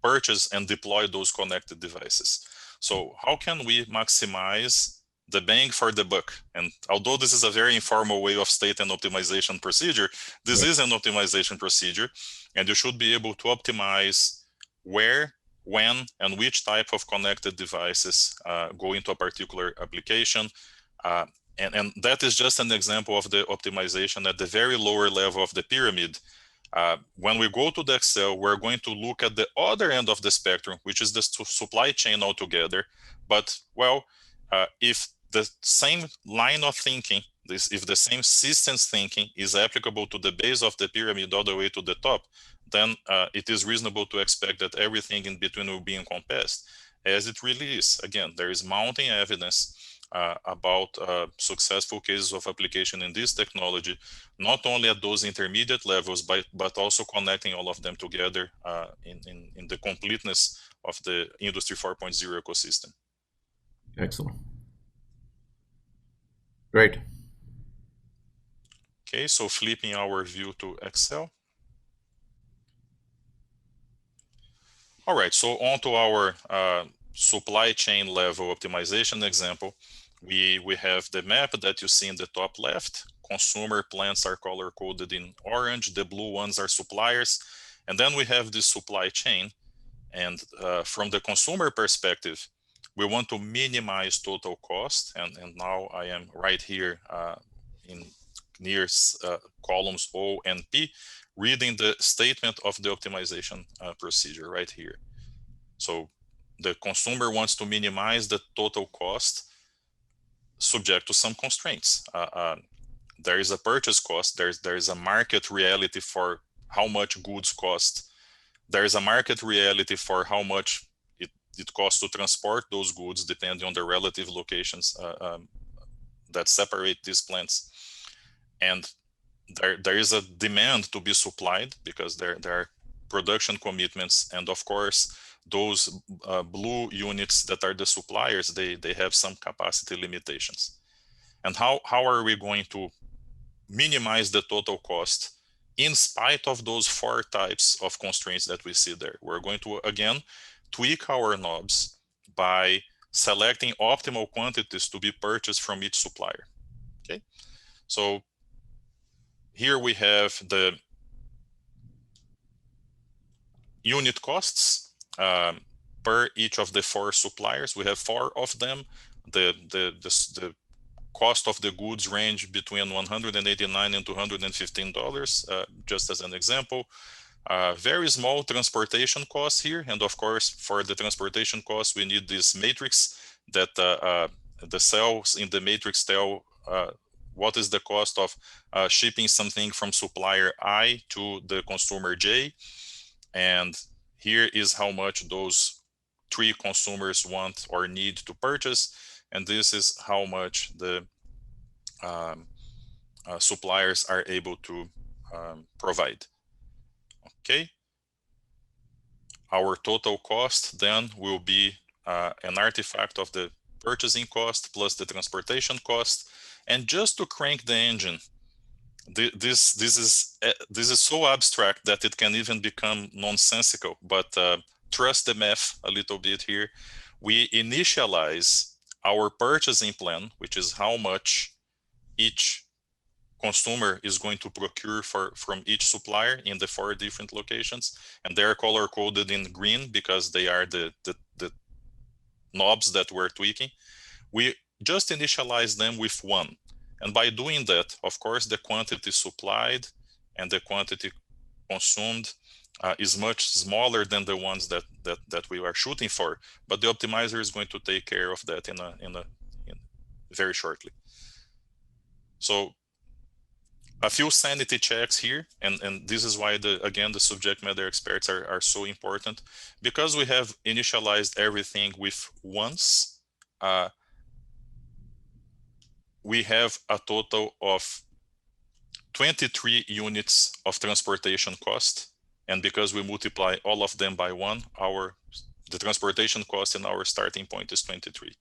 purchase and deploy those connected devices. So how can we maximize the bang for the buck? And although this is a very informal way of state and optimization procedure, this Right. is an optimization procedure, and you should be able to optimize where, when, and which type of connected devices go into a particular application. And that is just an example of the optimization at the very lower level of the pyramid. When we go to the Excel, we're going to look at the other end of the spectrum, which is the supply chain altogether. But, well, if the same line of thinking, if the same systems thinking is applicable to the base of the pyramid all the way to the top, then it is reasonable to expect that everything in between will be encompassed, as it really is. Again, there is mounting evidence about successful cases of application in this technology, not only at those intermediate levels, but also connecting all of them together in the completeness of the Industry 4.0 ecosystem. Excellent. Great. Okay, so flipping our view to Excel. All right, so on to our supply chain level optimization example. We have the map that you see in the top left. Consumer plants are color coded in orange. The blue ones are suppliers. And then we have this supply chain. And from the consumer perspective, we want to minimize total cost. And now I am right here in near columns O and P, reading the statement of the optimization procedure right here. So the consumer wants to minimize the total cost subject to some constraints. There is a purchase cost. There is a market reality for how much goods cost. There is a market reality for how much it costs to transport those goods, depending on the relative locations that separate these plants. And there is a demand to be supplied because there are production commitments. And of course, those blue units that are the suppliers, they have some capacity limitations. And how are we going to minimize the total cost in spite of those 4 types of constraints that we see there? We're going to, again, tweak our knobs by selecting optimal quantities to be purchased from each supplier. Okay, so here we have the unit costs per each of the 4 suppliers. We have 4 of them. The cost of the goods range between $189 and $215, just as an example. Very small transportation costs here. And of course, for the transportation costs, we need this matrix that the cells in the matrix tell what is the cost of shipping something from supplier I to the consumer J. And here is how much those 3 consumers want or need to purchase. And this is how much the suppliers are able to provide. Okay. Our total cost then will be an artifact of the purchasing cost plus the transportation cost. And just to crank the engine, this is so abstract that it can even become nonsensical, but trust the math a little bit here. We initialize our purchasing plan, which is how much each consumer is going to procure from each supplier in the 4 different locations, and they're color coded in green because they are the knobs that we're tweaking. We just initialize them with 1. And by doing that, of course, the quantity supplied and the quantity consumed is much smaller than the ones that we are shooting for. But the optimizer is going to take care of that in very shortly. So a few sanity checks here, and this is why again the subject matter experts are so important, because we have initialized everything with once. We have a total of 23 units of transportation cost, and because we multiply all of them by 1, the transportation cost in our starting point is 23.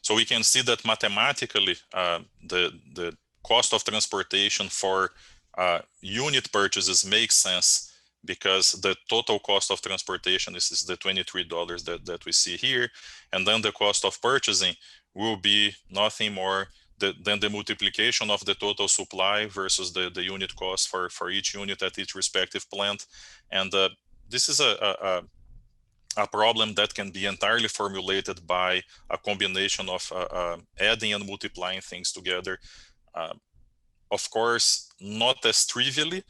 So we can see that mathematically, the cost of transportation for unit purchases makes sense, because the total cost of transportation is the $23 that we see here. And then the cost of purchasing will be nothing more than the multiplication of the total supply versus the unit cost for each unit at each respective plant. And this is a problem that can be entirely formulated by a combination of adding and multiplying things together. Of course, not as trivially.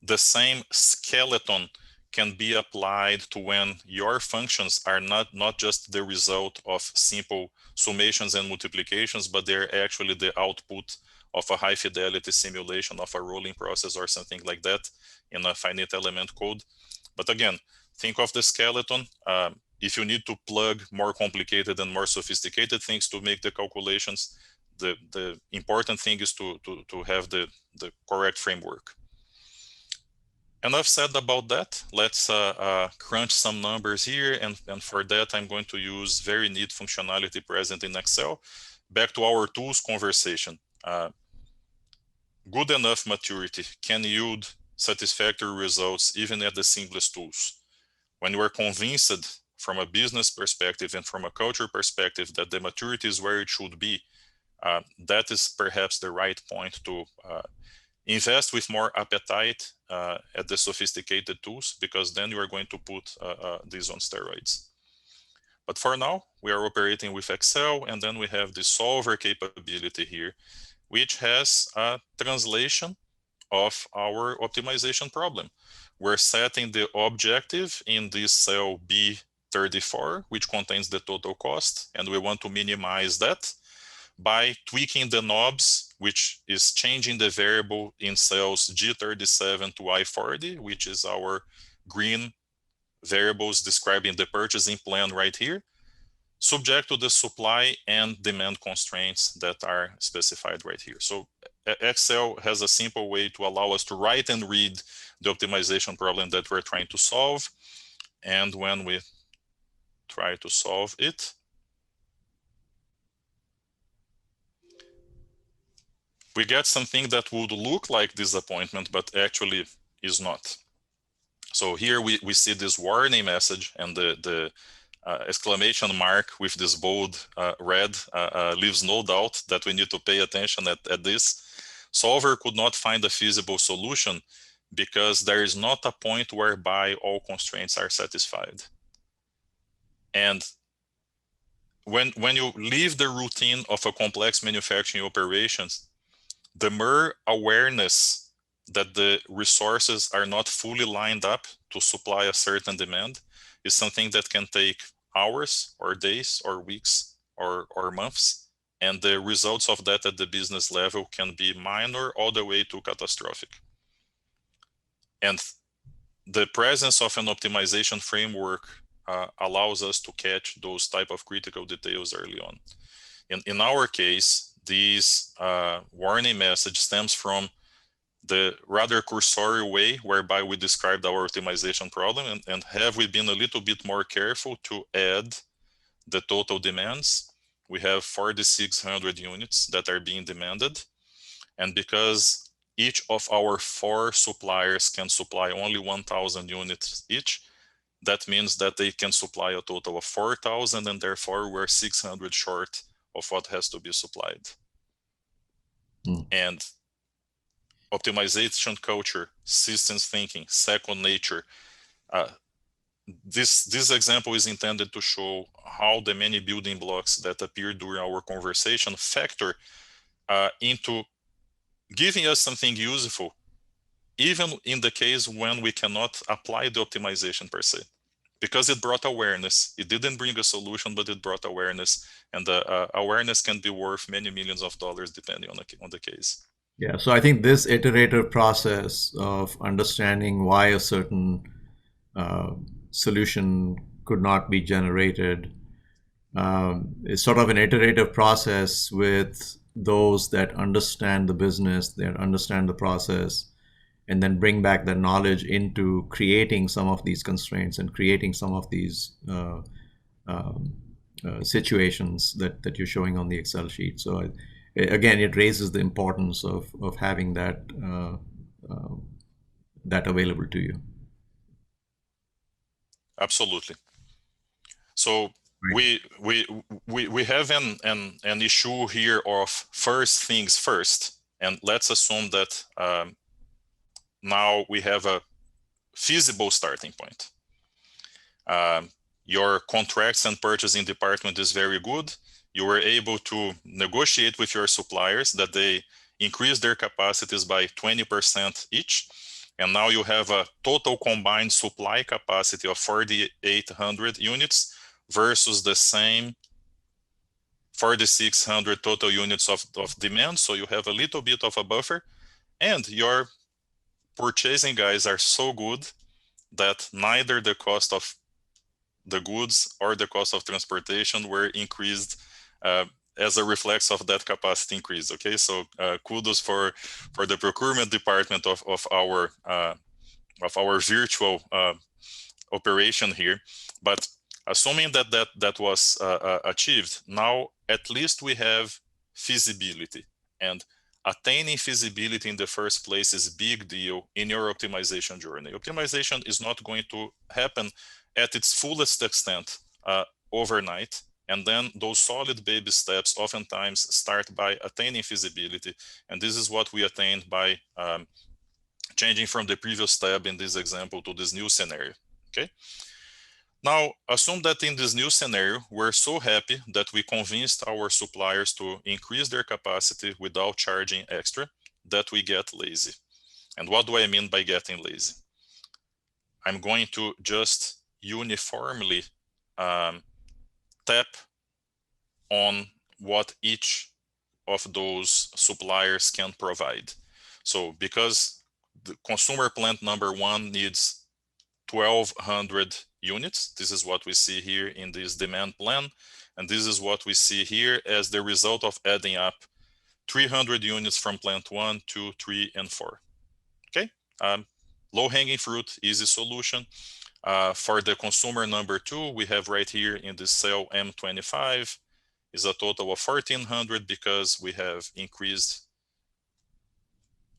The same skeleton can be applied to when your functions are not just the result of simple summations and multiplications, but they're actually the output of a high fidelity simulation of a rolling process or something like that in a finite element code. But again, think of the skeleton. If you need to plug more complicated and more sophisticated things to make the calculations, the important thing is to have the correct framework. Enough said about that. Let's crunch some numbers here. And for that, I'm going to use very neat functionality present in Excel. Back to our tools conversation. Good enough maturity can yield satisfactory results even at the simplest tools. When you are convinced from a business perspective and from a culture perspective that the maturity is where it should be, that is perhaps the right point to invest with more appetite at the sophisticated tools, because then you are going to put these on steroids. But for now, we are operating with Excel, and then we have the solver capability here, which has a translation of our optimization problem. We're setting the objective in this cell B34, which contains the total cost, and we want to minimize that by tweaking the knobs, which is changing the variable in cells G37 to I40, which is our green variables describing the purchasing plan right here, subject to the supply and demand constraints that are specified right here. So Excel has a simple way to allow us to write and read the optimization problem that we're trying to solve. And when we try to solve it, we get something that would look like disappointment, but actually is not. So here we see this warning message, and the exclamation mark with this bold red leaves no doubt that we need to pay attention at this. Solver could not find a feasible solution because there is not a point whereby all constraints are satisfied. And when you leave the routine of a complex manufacturing operations, the mere awareness that the resources are not fully lined up to supply a certain demand is something that can take hours or days or weeks or months. And the results of that at the business level can be minor all the way to catastrophic. And the presence of an optimization framework allows us to catch those type of critical details early on. In our case, this warning message stems from the rather cursory way whereby we described our optimization problem, and have we been a little bit more careful to add the total demands. We have 4,600 units that are being demanded, and because each of our 4 suppliers can supply only 1,000 units each, that means that they can supply a total of 4,000, and therefore we're 600 short of what has to be supplied. And optimization culture, systems thinking, second nature. This example is intended to show how the many building blocks that appear during our conversation factor into giving us something useful, even in the case when we cannot apply the optimization per se. Because it brought awareness. It didn't bring a solution, but it brought awareness. And the awareness can be worth many millions of dollars depending on the case. Yeah, so I think this iterative process of understanding why a certain solution could not be generated is sort of an iterative process with those that understand the business, that understand the process, and then bring back that knowledge into creating some of these constraints and creating some of these situations that you're showing on the Excel sheet. So again, it raises the importance of having that that available to you. Absolutely. So we have an issue here of first things first, and let's assume that now we have a feasible starting point. Your contracts and purchasing department is very good. You were able to negotiate with your suppliers that they increase their capacities by 20% each. And now you have a total combined supply capacity of 4,800 units versus the same 4,600 total units of demand. So you have a little bit of a buffer, and your purchasing guys are so good that neither the cost of the goods or the cost of transportation were increased as a reflex of that capacity increase. Okay, so kudos for the procurement department of our virtual operation here. But assuming that was achieved, now at least we have feasibility, and attaining feasibility in the first place is a big deal in your optimization journey. Optimization is not going to happen at its fullest extent overnight. And then those solid baby steps oftentimes start by attaining feasibility. And this is what we attained by changing from the previous tab in this example to this new scenario, okay? Now, assume that in this new scenario, we're so happy that we convinced our suppliers to increase their capacity without charging extra, that we get lazy. And what do I mean by getting lazy? I'm going to just uniformly tap on what each of those suppliers can provide. So because the consumer plant number 1 needs 1,200 units. This is what we see here in this demand plan. And this is what we see here as the result of adding up 300 units from plant 1, 2, 3, and 4. Okay, low-hanging fruit, easy solution. For the consumer number 2, we have right here in this cell M25 is a total of 1,400 because we have increased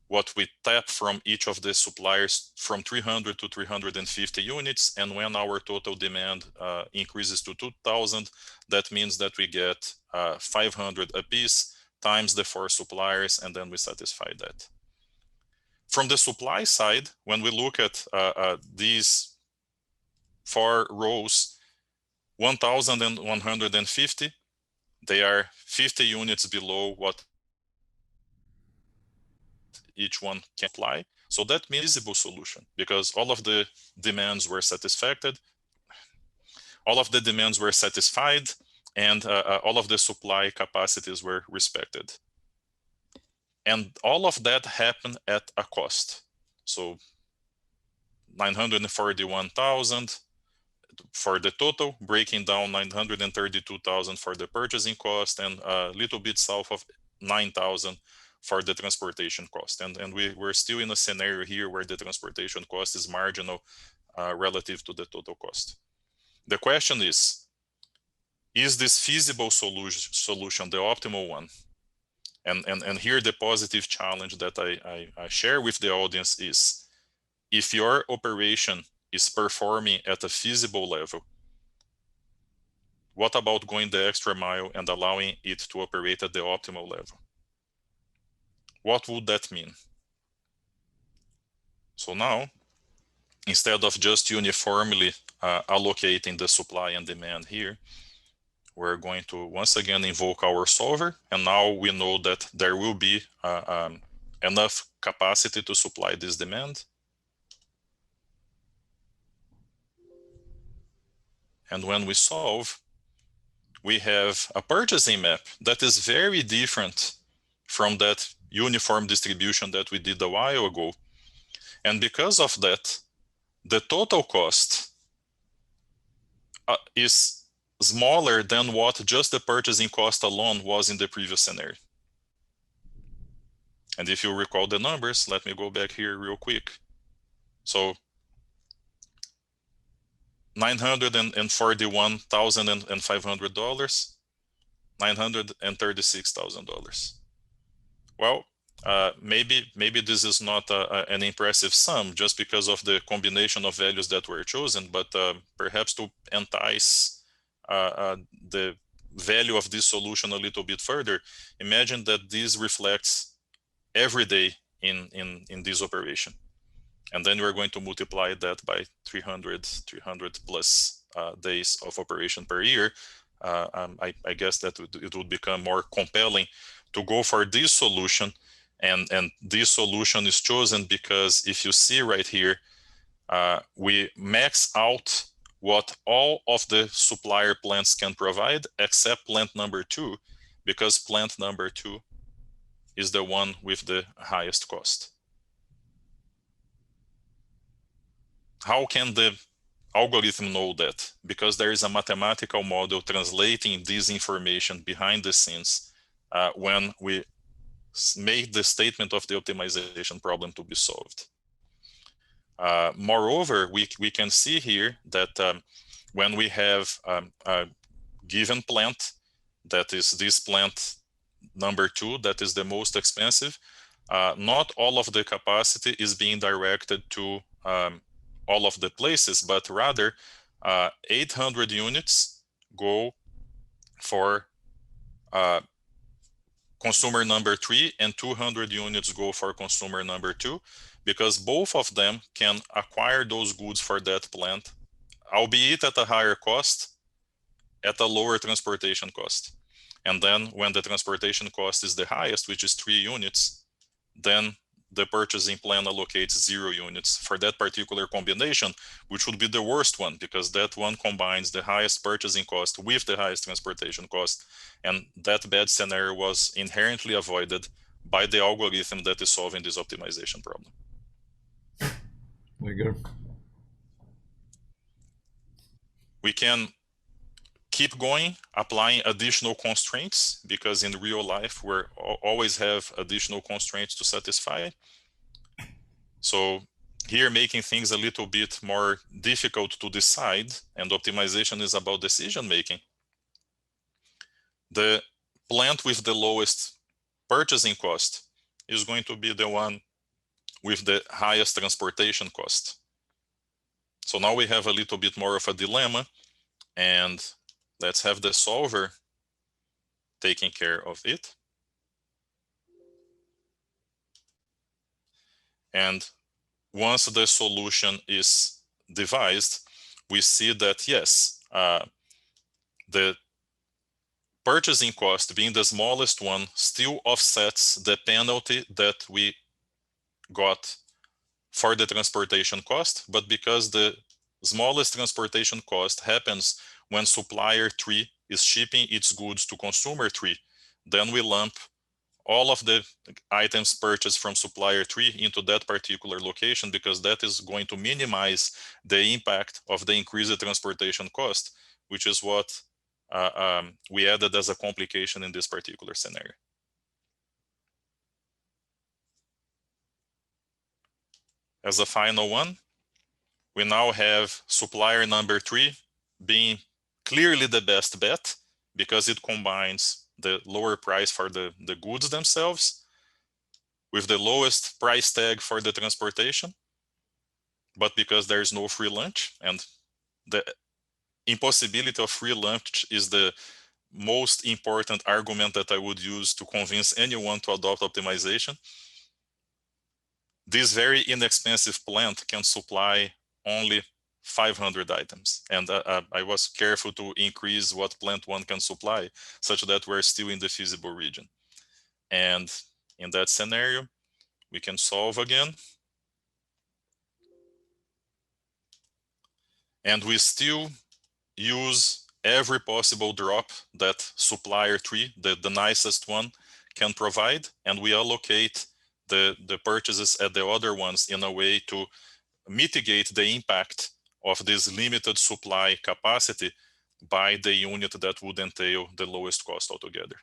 what we tap from each of the suppliers from 300 to 350 units. And when our total demand increases to 2,000, that means that we get 500 apiece times the 4 suppliers, and then we satisfy that. From the supply side, when we look at these 4 rows, 1,150, they are 50 units below what each one can apply. So that means a feasible solution, because all of the demands were satisfied, and all of the supply capacities were respected. And all of that happened at a cost. So 941,000 for the total, breaking down 932,000 for the purchasing cost, and a little bit south of 9,000 for the transportation cost. And we're still in a scenario here where the transportation cost is marginal relative to the total cost. The question is this feasible solution the optimal one? And here the positive challenge that I share with the audience is, if your operation is performing at a feasible level, what about going the extra mile and allowing it to operate at the optimal level? What would that mean? So now, instead of just uniformly allocating the supply and demand here, we're going to once again invoke our solver, and now we know that there will be enough capacity to supply this demand. And when we solve, we have a purchasing map that is very different from that uniform distribution that we did a while ago. And because of that, the total cost is smaller than what just the purchasing cost alone was in the previous scenario. And if you recall the numbers, let me go back here real quick. So $941,500, $936,000. Well, maybe this is not an impressive sum just because of the combination of values that were chosen, but perhaps to entice the value of this solution a little bit further, imagine that this reflects every day in this operation. And then we're going to multiply that by 300 plus days of operation per year. I guess that it would become more compelling to go for this solution. And this solution is chosen because if you see right here, we max out what all of the supplier plants can provide except plant number 2, because plant number 2 is the one with the highest cost. How can the algorithm know that? Because there is a mathematical model translating this information behind the scenes when we make the statement of the optimization problem to be solved. Moreover, we can see here that when we have a given plant, that is this plant number 2, that is the most expensive, not all of the capacity is being directed to all of the places, but rather 800 units go for consumer number 3 and 200 units go for consumer number 2, because both of them can acquire those goods for that plant, albeit at a higher cost, at a lower transportation cost. And then when the transportation cost is the highest, which is 3 units, then the purchasing plan allocates 0 units for that particular combination, which would be the worst one, because that one combines the highest purchasing cost with the highest transportation cost. And that bad scenario was inherently avoided by the algorithm that is solving this optimization problem. Very good. We can keep going, applying additional constraints, because in real life, we always have additional constraints to satisfy. So here, making things a little bit more difficult to decide, and optimization is about decision making. The plant with the lowest purchasing cost is going to be the one with the highest transportation cost. So now we have a little bit more of a dilemma, and let's have the solver taking care of it. And once the solution is devised, we see that yes, the purchasing cost being the smallest one still offsets the penalty that we got for the transportation cost, but because the smallest transportation cost happens when supplier 3 is shipping its goods to consumer 3, then we lump all of the items purchased from supplier 3 into that particular location, because that is going to minimize the impact of the increased transportation cost, which is what we added as a complication in this particular scenario. As a final one, we now have supplier number 3 being clearly the best bet because it combines the lower price for the goods themselves with the lowest price tag for the transportation, but because there is no free lunch, and the impossibility of free lunch is the most important argument that I would use to convince anyone to adopt optimization. This very inexpensive plant can supply only 500 items. And I was careful to increase what plant 1 can supply, such that we're still in the feasible region. And in that scenario, we can solve again. And we still use every possible drop that supplier 3, the nicest one, can provide. And we allocate the purchases at the other ones in a way to mitigate the impact of this limited supply capacity by the unit that would entail the lowest cost altogether.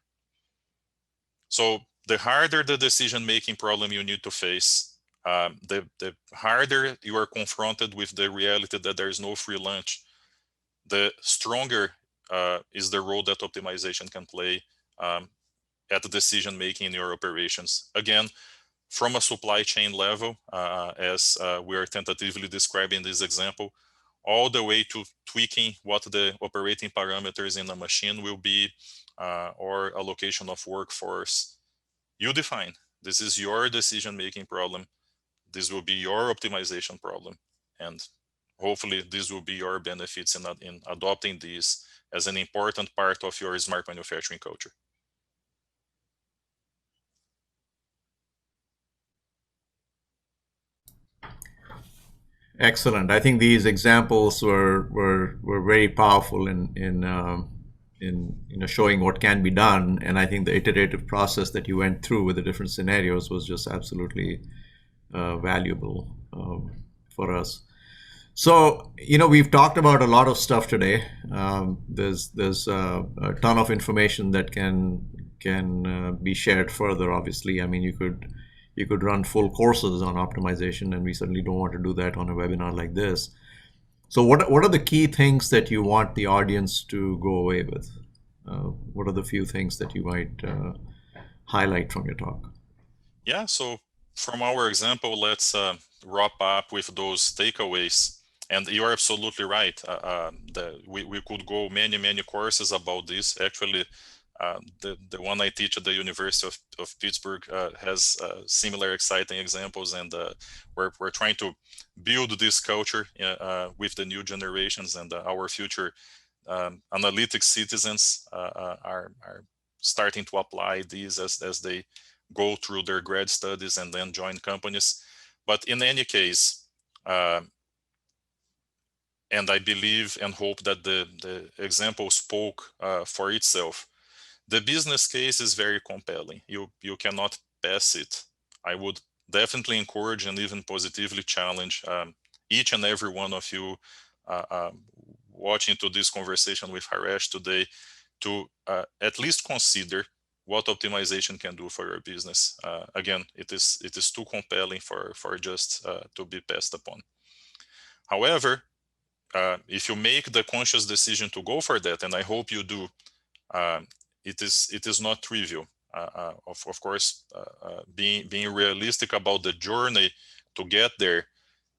So the harder the decision-making problem you need to face, the harder you are confronted with the reality that there is no free lunch, the stronger is the role that optimization can play at the decision-making in your operations. Again, from a supply chain level, as we are tentatively describing this example, all the way to tweaking what the operating parameters in a machine will be, or allocation of workforce. You define. This is your decision-making problem. This will be your optimization problem. And hopefully this will be your benefits in adopting these as an important part of your smart manufacturing culture. Excellent. I think these examples were very powerful in showing what can be done, and I think the iterative process that you went through with the different scenarios was just absolutely valuable for us. So, we've talked about a lot of stuff today. There's a ton of information that can be shared further. Obviously, I mean, you could run full courses on optimization, and we certainly don't want to do that on a webinar like this. So, what are the key things that you want the audience to go away with? What are the few things that you might highlight from your talk? Yeah, so from our example, let's wrap up with those takeaways. And you're absolutely right. We could go many courses about this. Actually, the one I teach at the University of Pittsburgh has similar exciting examples, and we're trying to build this culture with the new generations, and our future analytics citizens are starting to apply these as they go through their grad studies and then join companies. But in any case, and I believe and hope that the example spoke for itself, the business case is very compelling. You cannot pass it. I would definitely encourage and even positively challenge each and every one of you watching to this conversation with Haresh today to at least consider what optimization can do for your business. Again, it is too compelling for just to be passed upon. However, if you make the conscious decision to go for that, and I hope you do, it is not trivial. Of course, being realistic about the journey to get there,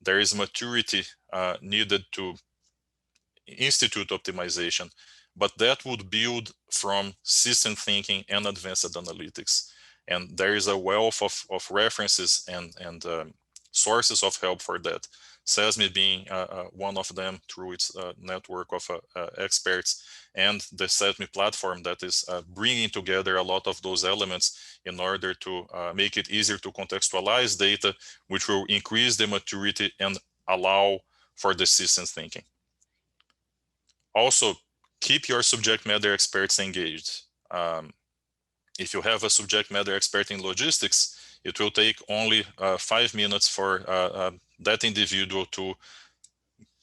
there is maturity needed to institute optimization, but that would build from system thinking and advanced analytics. And there is a wealth of references and sources of help for that. CESMII being one of them through its network of experts, and the CESMII platform that is bringing together a lot of those elements in order to make it easier to contextualize data, which will increase the maturity and allow for the systems thinking. Also, keep your subject matter experts engaged. If you have a subject matter expert in logistics, it will take only 5 minutes for that individual to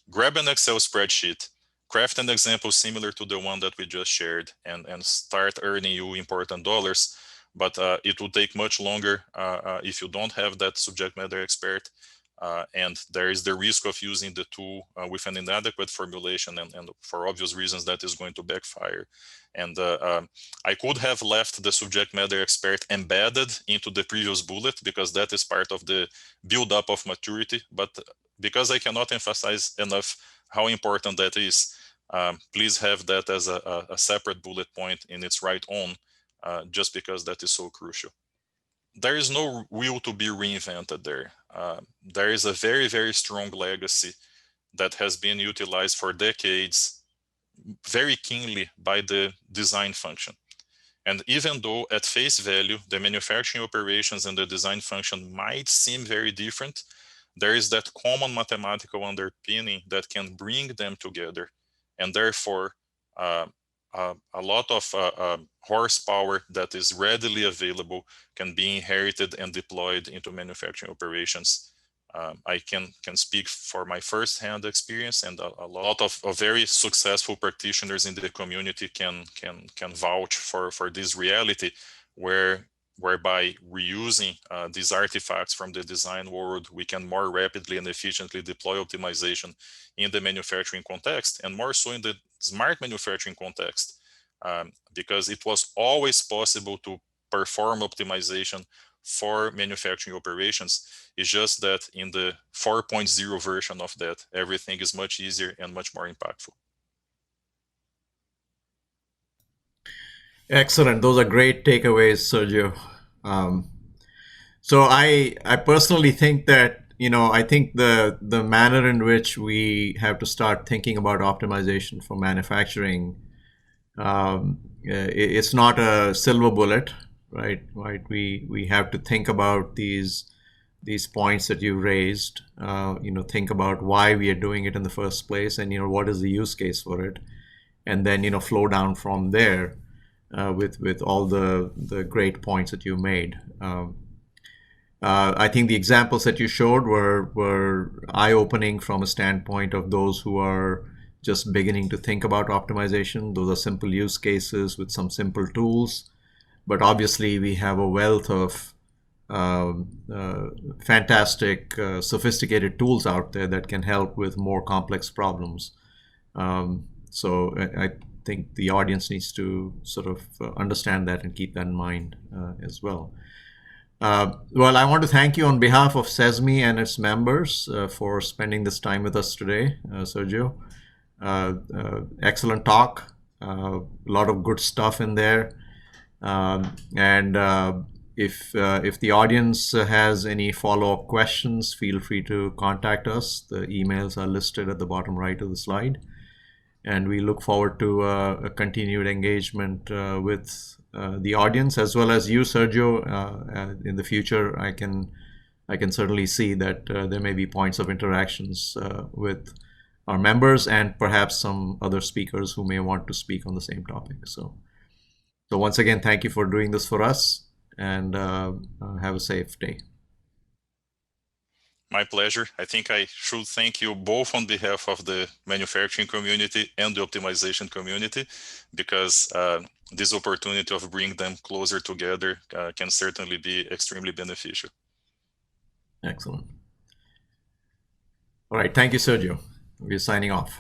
grab an Excel spreadsheet, craft an example similar to the one that we just shared, and start earning you important dollars. But it will take much longer if you don't have that subject matter expert. And there is the risk of using the tool with an inadequate formulation, and for obvious reasons that is going to backfire. And I could have left the subject matter expert embedded into the previous bullet, because that is part of the build-up of maturity. But because I cannot emphasize enough how important that is, please have that as a separate bullet point in its right own, just because that is so crucial. There is no wheel to be reinvented there. There is a very, very strong legacy that has been utilized for decades very keenly by the design function. And even though at face value, the manufacturing operations and the design function might seem very different, there is that common mathematical underpinning that can bring them together. And therefore, a lot of horsepower that is readily available can be inherited and deployed into manufacturing operations. I can speak for my first-hand experience, and a lot of very successful practitioners in the community can vouch for this reality, whereby reusing these artifacts from the design world, we can more rapidly and efficiently deploy optimization in the manufacturing context, and more so in the smart manufacturing context, because it was always possible to perform optimization for manufacturing operations. It's just that in the 4.0 version of that, everything is much easier and much more impactful. Excellent. Those are great takeaways, Sergio. So I personally think that, I think the manner in which we have to start thinking about optimization for manufacturing, it's not a silver bullet, right? We have to think about these points that you raised. Think about why we are doing it in the first place, and what is the use case for it, and then flow down from there with all the great points that you made. I think the examples that you showed were eye-opening from a standpoint of those who are just beginning to think about optimization. Those are simple use cases with some simple tools, but obviously we have a wealth of fantastic, sophisticated tools out there that can help with more complex problems. So I think the audience needs to sort of understand that and keep that in mind as well. Well, I want to thank you on behalf of CESMII and its members for spending this time with us today, Sergio. Excellent talk, a lot of good stuff in there. If the audience has any follow-up questions, feel free to contact us. The emails are listed at the bottom right of the slide. And we look forward to a continued engagement with the audience, as well as you, Sergio. In the future, I can certainly see that there may be points of interactions with our members and perhaps some other speakers who may want to speak on the same topic. So once again, thank you for doing this for us, and have a safe day. My pleasure. I think I should thank you both on behalf of the manufacturing community and the optimization community, because this opportunity of bringing them closer together can certainly be extremely beneficial. Excellent. All right. Thank you, Sergio. We're signing off.